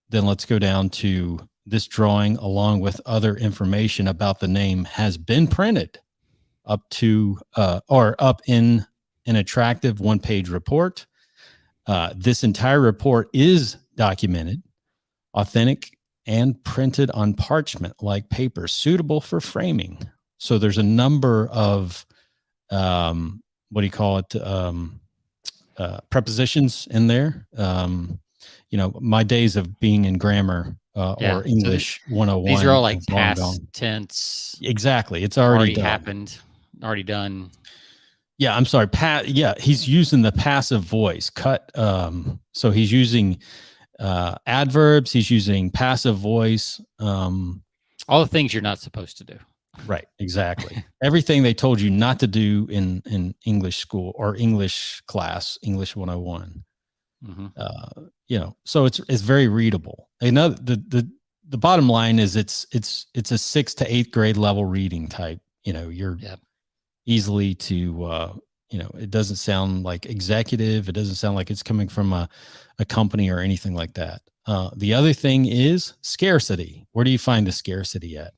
Then let's go down to this drawing, along with other information about the name, has been printed up in an attractive 1-page report. This entire report is documented, authentic, and printed on parchment-like paper, suitable for framing. So there's a number of prepositions in there. My days of being in grammar or English 101. These are all like past tense. Exactly. It's already done. Happened, already done. Yeah, I'm sorry. He's using the passive voice cut. So he's using adverbs. He's using passive voice. All the things you're not supposed to do. Right. Exactly. Everything they told you not to do in English school or English class, English 101. So it's very readable. Another, the bottom line is it's a 6th to 8th grade level reading type. You're easily to, it doesn't sound like executive. It doesn't sound like it's coming from a company or anything like that. The other thing is scarcity. Where do you find the scarcity at?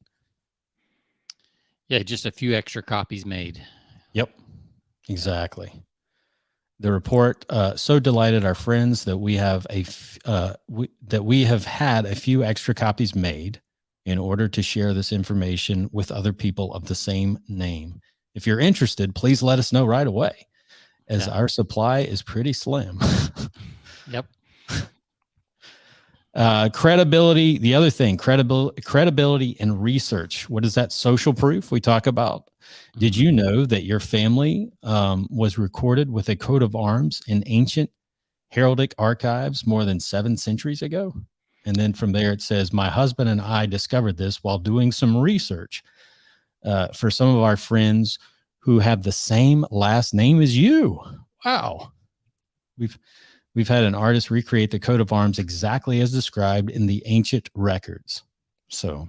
Yeah, just a few extra copies made. Yep, exactly. The report so delighted our friends that we have had a few extra copies made in order to share this information with other people of the same name. If you're interested, please let us know right away, as our supply is pretty slim. Yep. Credibility. The other thing, credibility and research. What is that? Social proof we talk about. Did you know that your family was recorded with a coat of arms in ancient heraldic archives more than 7 centuries ago? And then from there it says, my husband and I discovered this while doing some research for some of our friends who have the same last name as you. Wow. We've had an artist recreate the coat of arms exactly as described in the ancient records. So,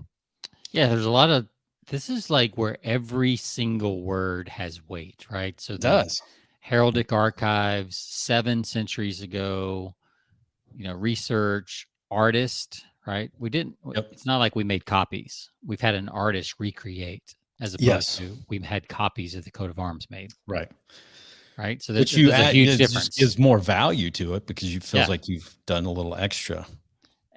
yeah, there's a lot of, this is like where every single word has weight, right? So it does. Heraldic archives, 7 centuries ago, research, artist, right? We didn't, It's not like we made copies. We've had an artist recreate, as opposed to we've had copies of the coat of arms made. Right. Right. So there's a huge difference. Gives more value to it because you feel like you've done a little extra.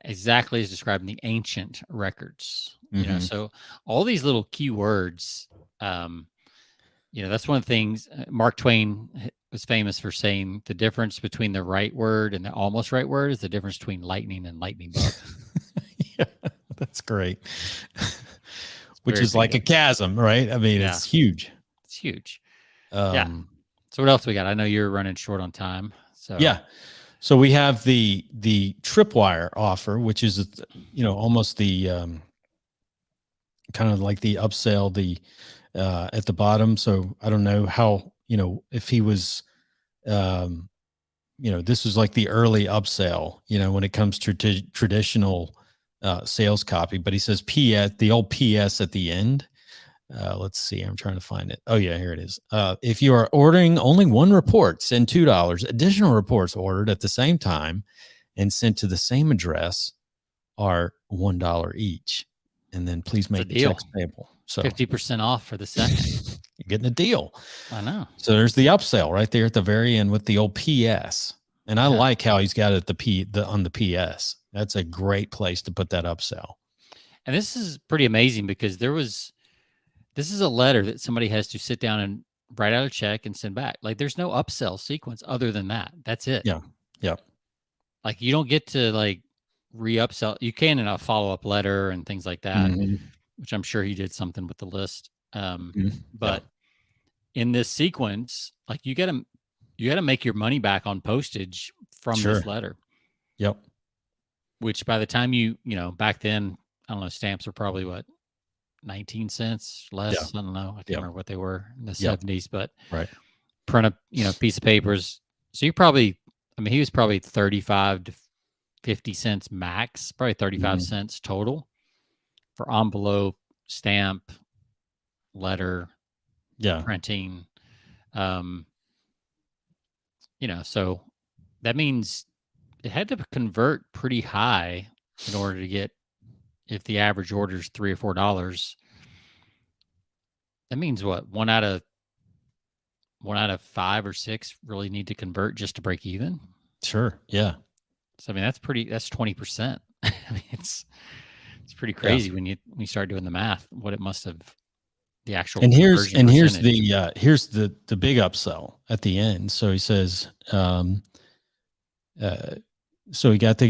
Exactly as described in the ancient records. So all these little keywords, that's one of the things Mark Twain was famous for saying: the difference between the right word and the almost right word is the difference between lightning and lightning bug. Yeah, that's great. Which is like a chasm, right? I mean, it's huge. It's huge. So what else we got? I know you're running short on time. So So we have the tripwire offer, which is almost the kind of like the upsell at the bottom. So I don't know how if he was this was like the early upsell when it comes to traditional sales copy. But he says PS, the old PS at the end. Let's see. I'm trying to find it. Oh yeah, here it is. If you are ordering only 1 report, send $2. Additional reports ordered at the same time and sent to the same address are $1 each. and then please It's a make deal. checks payable. So 50% off for the second. you're getting a deal. I know. So there's the upsell right there at the very end with the old PS. And I like how he's got it on the PS. That's a great place to put that upsell. And this is pretty amazing because this is a letter that somebody has to sit down and write out a check and send back. Like there's no upsell sequence other than that. That's it. Yeah. Yeah. Like you don't get to like re-upsell. You can in a follow-up letter and things like that, which I'm sure he did something with the list. But in this sequence, like you got to make your money back on postage from this letter. Yep. Which by the time back then, I don't know, stamps were probably what, 19 cents less. I don't know. I can't remember what they were in the 70s, but print a piece of papers. So he was probably 35 to 50 cents max, probably 35 cents total for envelope, stamp, letter, printing. So that means it had to convert pretty high in order to get, if the average order is $3 or $4, that means what? One out of 5 or 6 really need to convert just to break even. Sure. Yeah. So, I mean, that's 20%. I mean, it's pretty crazy when you start doing the math, what it must have, the actual. And here's the big upsell at the end. So he says, so he got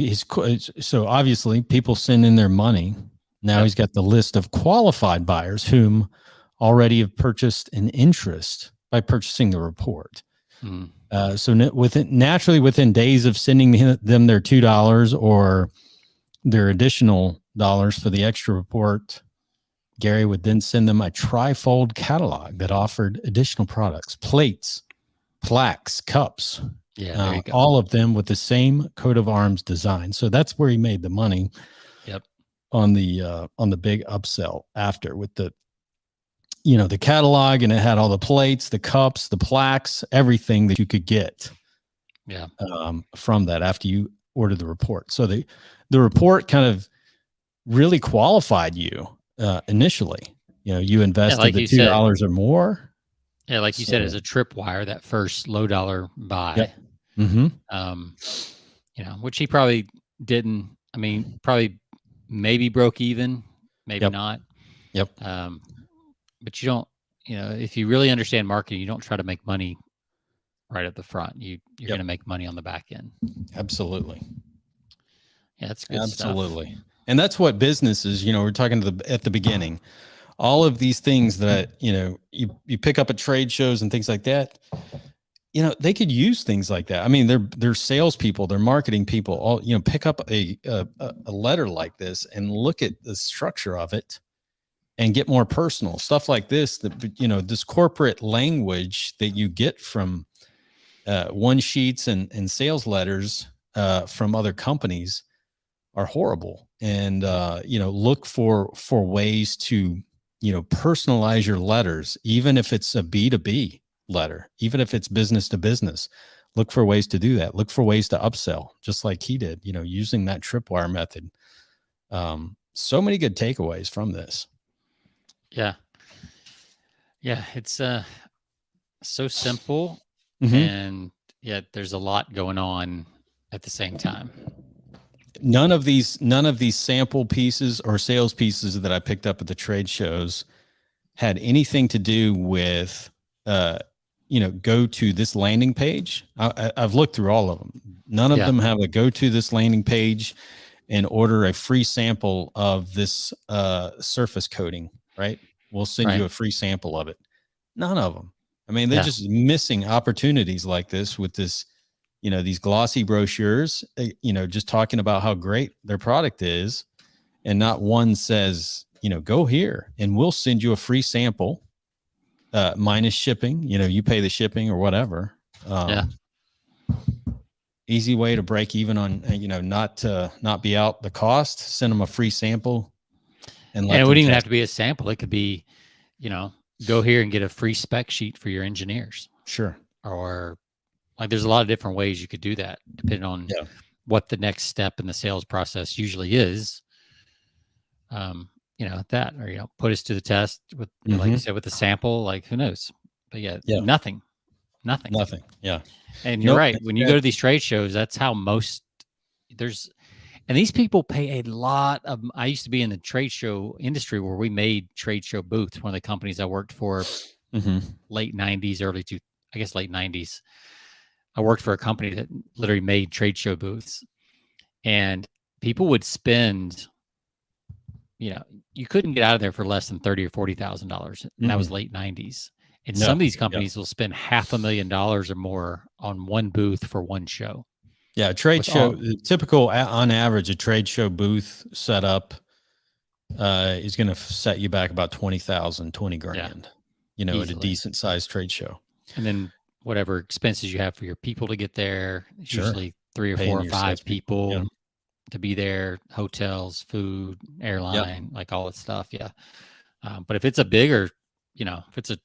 so obviously people send in their money. Now he's got the list of qualified buyers whom already have purchased an interest by purchasing the report. So naturally within days of sending them their $2 or their additional dollars for the extra report, Gary would then send them a trifold catalog that offered additional products, plates, plaques, cups, there you go. all of them with the same coat of arms design. So that's where he made the money. On the big upsell after, with the catalog, and it had all the plates, the cups, the plaques, everything that you could get from that after you ordered the report. So the report kind of really qualified you initially. You invested the $2 or more. Yeah, like you said, as a tripwire, that first low dollar buy. Which he probably didn't. I mean, probably maybe broke even, maybe not. But you don't, if you really understand marketing, you don't try to make money right at the front. You're going to make money on the back end. Absolutely. Yeah, that's good stuff. Absolutely. And that's what business is. We're talking at the beginning, all of these things that, you pick up at trade shows and things like that, they could use things like that. I mean, they're salespeople, they're marketing people, all, pick up a letter like this and look at the structure of it and get more personal stuff like this, this corporate language that you get from one sheets and sales letters from other companies are horrible. And, look for ways to, personalize your letters, even if it's a B2B letter, even if it's business to business. Look for ways to do that. Look for ways to upsell, just like he did, using that tripwire method. So many good takeaways from this. Yeah. It's so simple, and yet there's a lot going on at the same time. None of these sample pieces or sales pieces that I picked up at the trade shows had anything to do with, go to this landing page. I've looked through all of them. None of them have a go to this landing page and order a free sample of this surface coating, right? We'll send you a free sample of it. None of them. I mean, they're just missing opportunities like this with this, these glossy brochures, just talking about how great their product is. And not one says, go here and we'll send you a free sample, minus shipping, you pay the shipping or whatever. Easy way to break even on, not be out the cost, send them a free sample. And it wouldn't even have to be a sample. It could be, go here and get a free spec sheet for your engineers. Sure. Or like, there's a lot of different ways you could do that depending on what the next step in the sales process usually is. that, or put us to the test with, like you said, with the sample. Like, who knows? But yeah. Nothing. Nothing. Yeah. And you're right. When you go to these trade shows, that's how and these people pay a lot of. I used to be in the trade show industry where we made trade show booths. One of the companies I worked for, late 90s, late 90s. I worked for a company that literally made trade show booths, and people would spend, you couldn't get out of there for less than $30,000 or $40,000. And that was late 90s. And some of these companies will spend $500,000 or more on one booth for one show. Yeah, trade show, typical on average, a trade show booth setup is going to set you back about 20,000, 20 grand, easily, at a decent sized trade show. And then whatever expenses you have for your people to get there, usually 3 or 4 or 5 people to be there, hotels, food, airline, like all that stuff. Yeah. But if it's a bigger, if it's a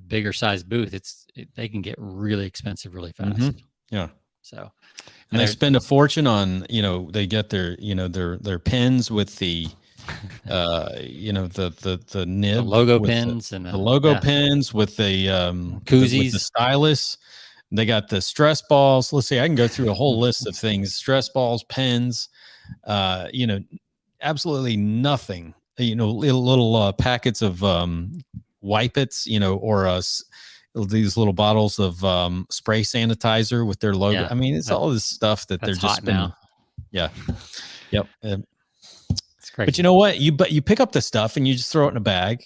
bigger size booth, they can get really expensive really fast. Yeah. So, and they spend a fortune on, they get their, their pins with the, the nib, the logo pins, and the logo pins with the koozies, with the stylus. They got the stress balls. Let's see, I can go through a whole list of things: stress balls, pens, absolutely nothing. Little packets of Wipe-Its, or these little bottles of spray sanitizer with their logo. I mean, it's all this stuff that they're just spending. Yeah. Yep. It's crazy. But you know what? You pick up the stuff and you just throw it in a bag.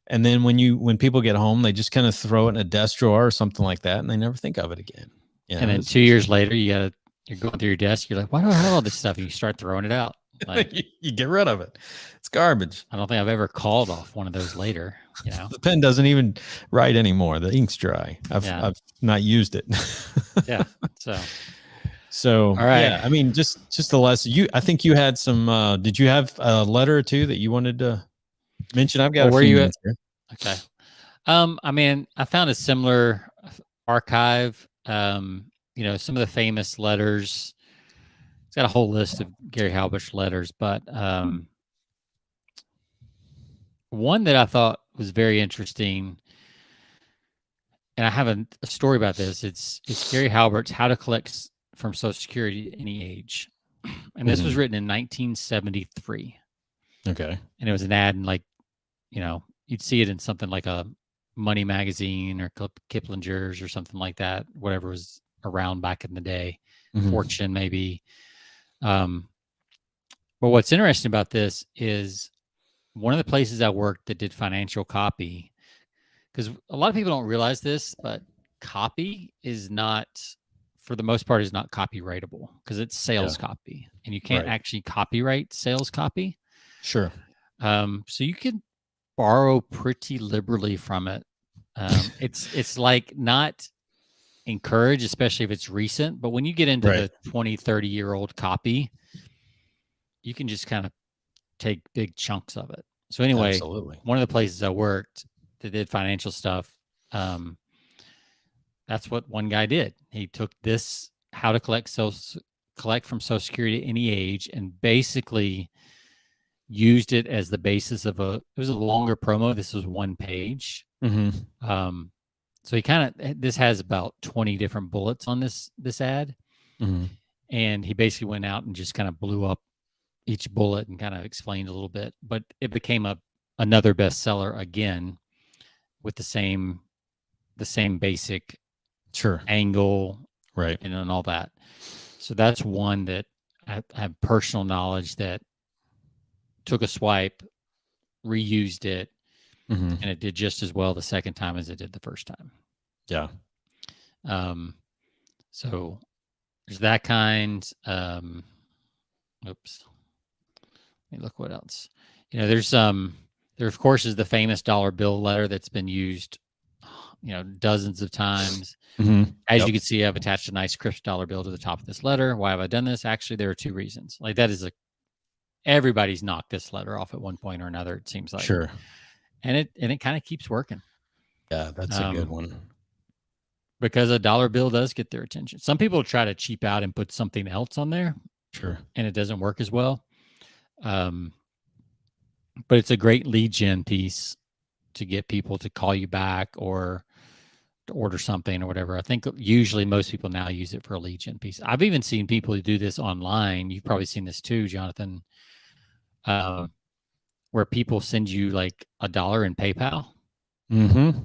And then when people get home, they just kind of throw it in a desk drawer or something like that, and they never think of it again. And then 2 years later, you're going through your desk. You're like, why do I have all this stuff? And you start throwing it out. Like, you get rid of it. It's garbage. I don't think I've ever called off one of those later. The pen doesn't even write anymore. The ink's dry. I've not used it. Yeah. So all right. Yeah, I mean, just the lesson. I think you had some. Did you have a letter or two that you wanted to mention? I've got. Where are you at? Okay. I mean, I found a similar archive. Some of the famous letters. It's got a whole list of Gary Halbert's letters, but one that I thought was very interesting, and I have a story about this. It's Gary Halbert's "How to Collect from Social Security at Any Age," and this was written in 1973. Okay, and it was an ad, and you'd see it in something like a Money magazine or Kiplinger's or something like that, whatever was around back in the day, Fortune maybe. But what's interesting about this is one of the places I worked that did financial copy, because a lot of people don't realize this, but copy is not, for the most part, is not copyrightable because it's sales copy, and you can't actually copyright sales copy. Sure. So you can borrow pretty liberally from it. It's like not encouraged, especially if it's recent, but when you get into the 20, 30-year-old copy, you can just kind of take big chunks of it. So anyway, one of the places I worked that did financial stuff, that's what one guy did. He took this "How to Collect from Social Security at Any Age" and basically used it as the basis of it was a longer promo. This was one page. So he this has about 20 different bullets on this ad. And he basically went out and just kind of blew up each bullet and kind of explained a little bit, but it became another bestseller again with the same basic angle, and all that. So that's one that I have personal knowledge that took a swipe, reused it, and it did just as well the second time as it did the first time. Yeah. So there's that kind. Oops. Let me look what else. There of course is the famous dollar bill letter that's been used, dozens of times. As you can see, I've attached a nice crisp dollar bill to the top of this letter. Why have I done this? Actually, there are 2 reasons. Like, that is everybody's knocked this letter off at one point or another, it seems like. Sure. And it kind of keeps working. Yeah, that's a good one. Because a dollar bill does get their attention. Some people try to cheap out and put something else on there. Sure. And it doesn't work as well. but it's a great lead gen piece to get people to call you back or to order something or whatever. I think usually most people now use it for a lead gen piece. I've even seen people who do this online. You've probably seen this too, Jonathan, where people send you like $1 in PayPal. Mm-hmm.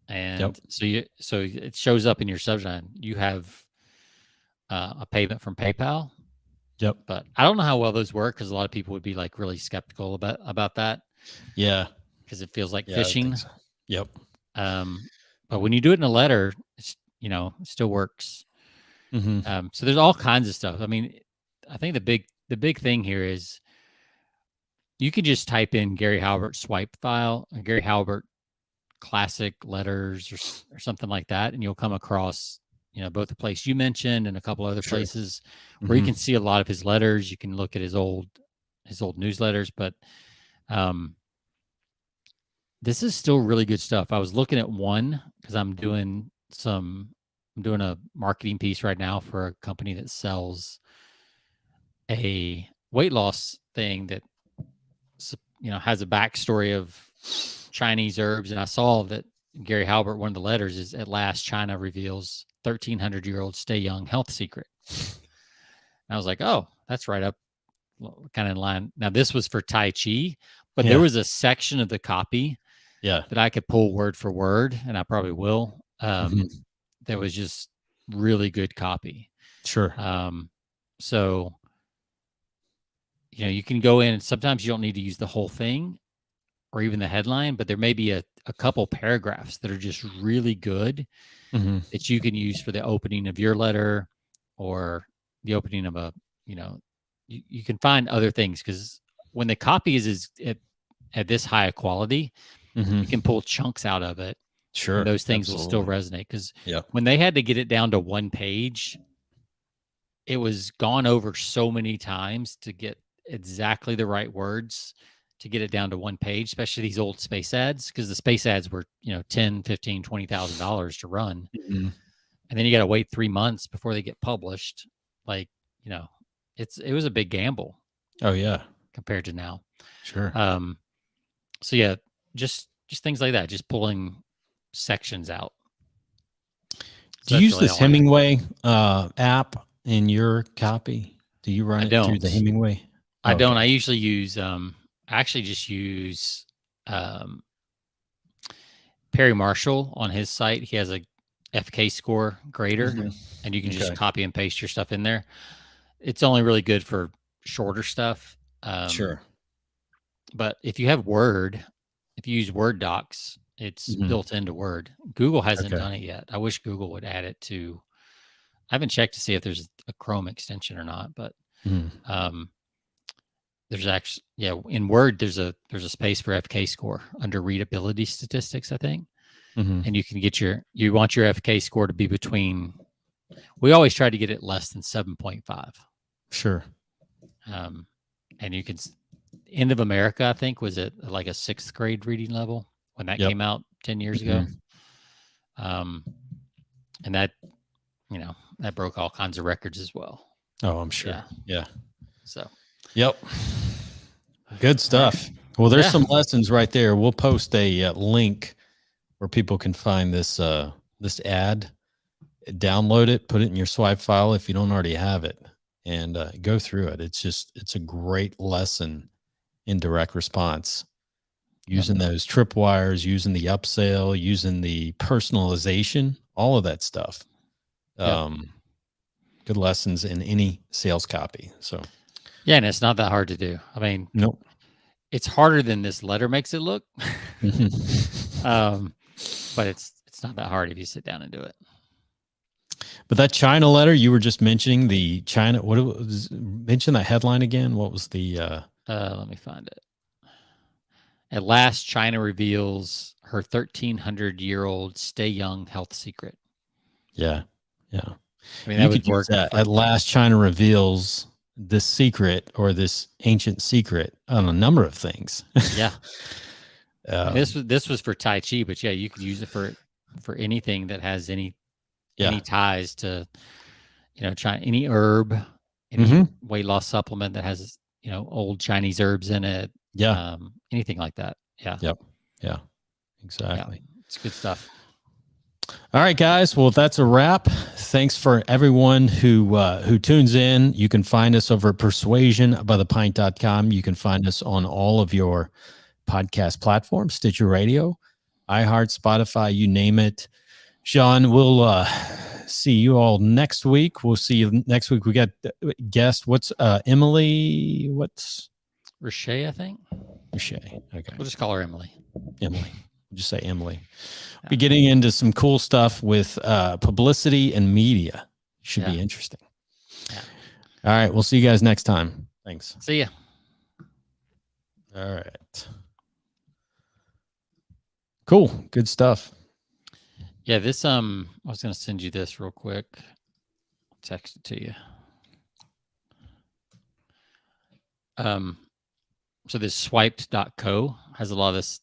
And so it shows up in your subject line. You have a payment from PayPal. Yep. But I don't know how well those work, because a lot of people would be like really skeptical about that. Yeah. Because it feels like Yeah, I think phishing. so. Yep. But when you do it in a letter, it's, it still works. Mm-hmm. So there's all kinds of stuff. I mean, I think the big thing here is you can just type in Gary Halbert swipe file, or Gary Halbert classic letters, or something like that, and you'll come across both the place you mentioned and a couple other Sure. places where Mm-hmm. you can see a lot of his letters. You can look at his old newsletters, but this is still really good stuff. I was looking at one because I'm doing a marketing piece right now for a company that sells a weight loss thing that has a backstory of Chinese herbs. And I saw that Gary Halbert, one of the letters is, "At last, China reveals 1,300-year-old stay young health secret." And I was like, oh, that's right up kind of in line. Now, this was for Tai Chi, but there was a section of the copy that I could pull word for word, and I probably will. That was just really good copy. Sure. So, you can go in, and sometimes you don't need to use the whole thing or even the headline, but there may be a couple paragraphs that are just really good that you can use for the opening of your letter or the opening of a, you can find other things, because when the copy is at this high a quality, you can pull chunks out of it. Sure. And those things will still resonate, because Yeah. when they had to get it down to one page, it was gone over so many times to get exactly the right words to get it down to one page, especially these old space ads, because the space ads were, $10, $15, $20,000 to run. And then you got to wait 3 months before they get published. Like, it was a big gamble. Oh yeah. Compared to now. Sure. So yeah, just things like that, just pulling sections out. Do you use this Hemingway app in your copy? Do you run it through the Hemingway? I don't. I usually use just use Perry Marshall on his site. He has a FK score grader, and you can just copy and paste your stuff in there. It's only really good for shorter stuff. Sure. But if you have Word, if you use Word docs, it's built into Word. Google hasn't done it yet. I wish Google would add it to. I haven't checked to see if there's a Chrome extension or not, but there's actually, in Word there's a space for FK score under readability statistics, I think. And you can get you want your FK score to be between. We always try to get it less than 7.5. Sure. And you can. End of America, I think, was at like a 6th grade reading level when that came out 10 years ago. And that, that broke all kinds of records as well. Oh, I'm sure. Yeah. So. Yep. Good stuff. Right. Well, there's some lessons right there. We'll post a link where people can find this this ad, download it, put it in your swipe file if you don't already have it, and go through it. It's a great lesson in direct response, using those tripwires, using the upsell, using the personalization, all of that stuff. Good lessons in any sales copy. So yeah, and it's not that hard to do. I mean, nope. It's harder than this letter makes it look. But it's not that hard if you sit down and do it. But that China letter you were just mentioning, the China, what was, mention that headline again? What was the let me find it. At last, China reveals her 1,300-year-old stay young health secret. Yeah. I mean, that would work. At last, China reveals this secret, or this ancient secret, on a number of things. Yeah. This was for Tai Chi, but you could use it for anything that has any ties to, China, any herb, any weight loss supplement that has, old Chinese herbs in it. Yeah. Anything like that. Yeah. Yep. Yeah. Exactly. Yeah. It's good stuff. All right, guys. Well, that's a wrap. Thanks for everyone who tunes in. You can find us over at persuasionbythepint.com. You can find us on all of your podcast platforms, Stitcher Radio, iHeart, Spotify, you name it. Sean, we'll see you all next week. We'll see you next week. We got guest. What's Emily? What's Riche, I think. Riche? Okay. We'll just call her Emily. Emily. We'll just say Emily. Be getting into some cool stuff with publicity and media. Should be interesting. Yeah. All right. We'll see you guys next time. Thanks. See ya. All right. Cool. Good stuff. Yeah, this I was gonna send you this real quick. Text it to you. So this swiped.co has a lot of this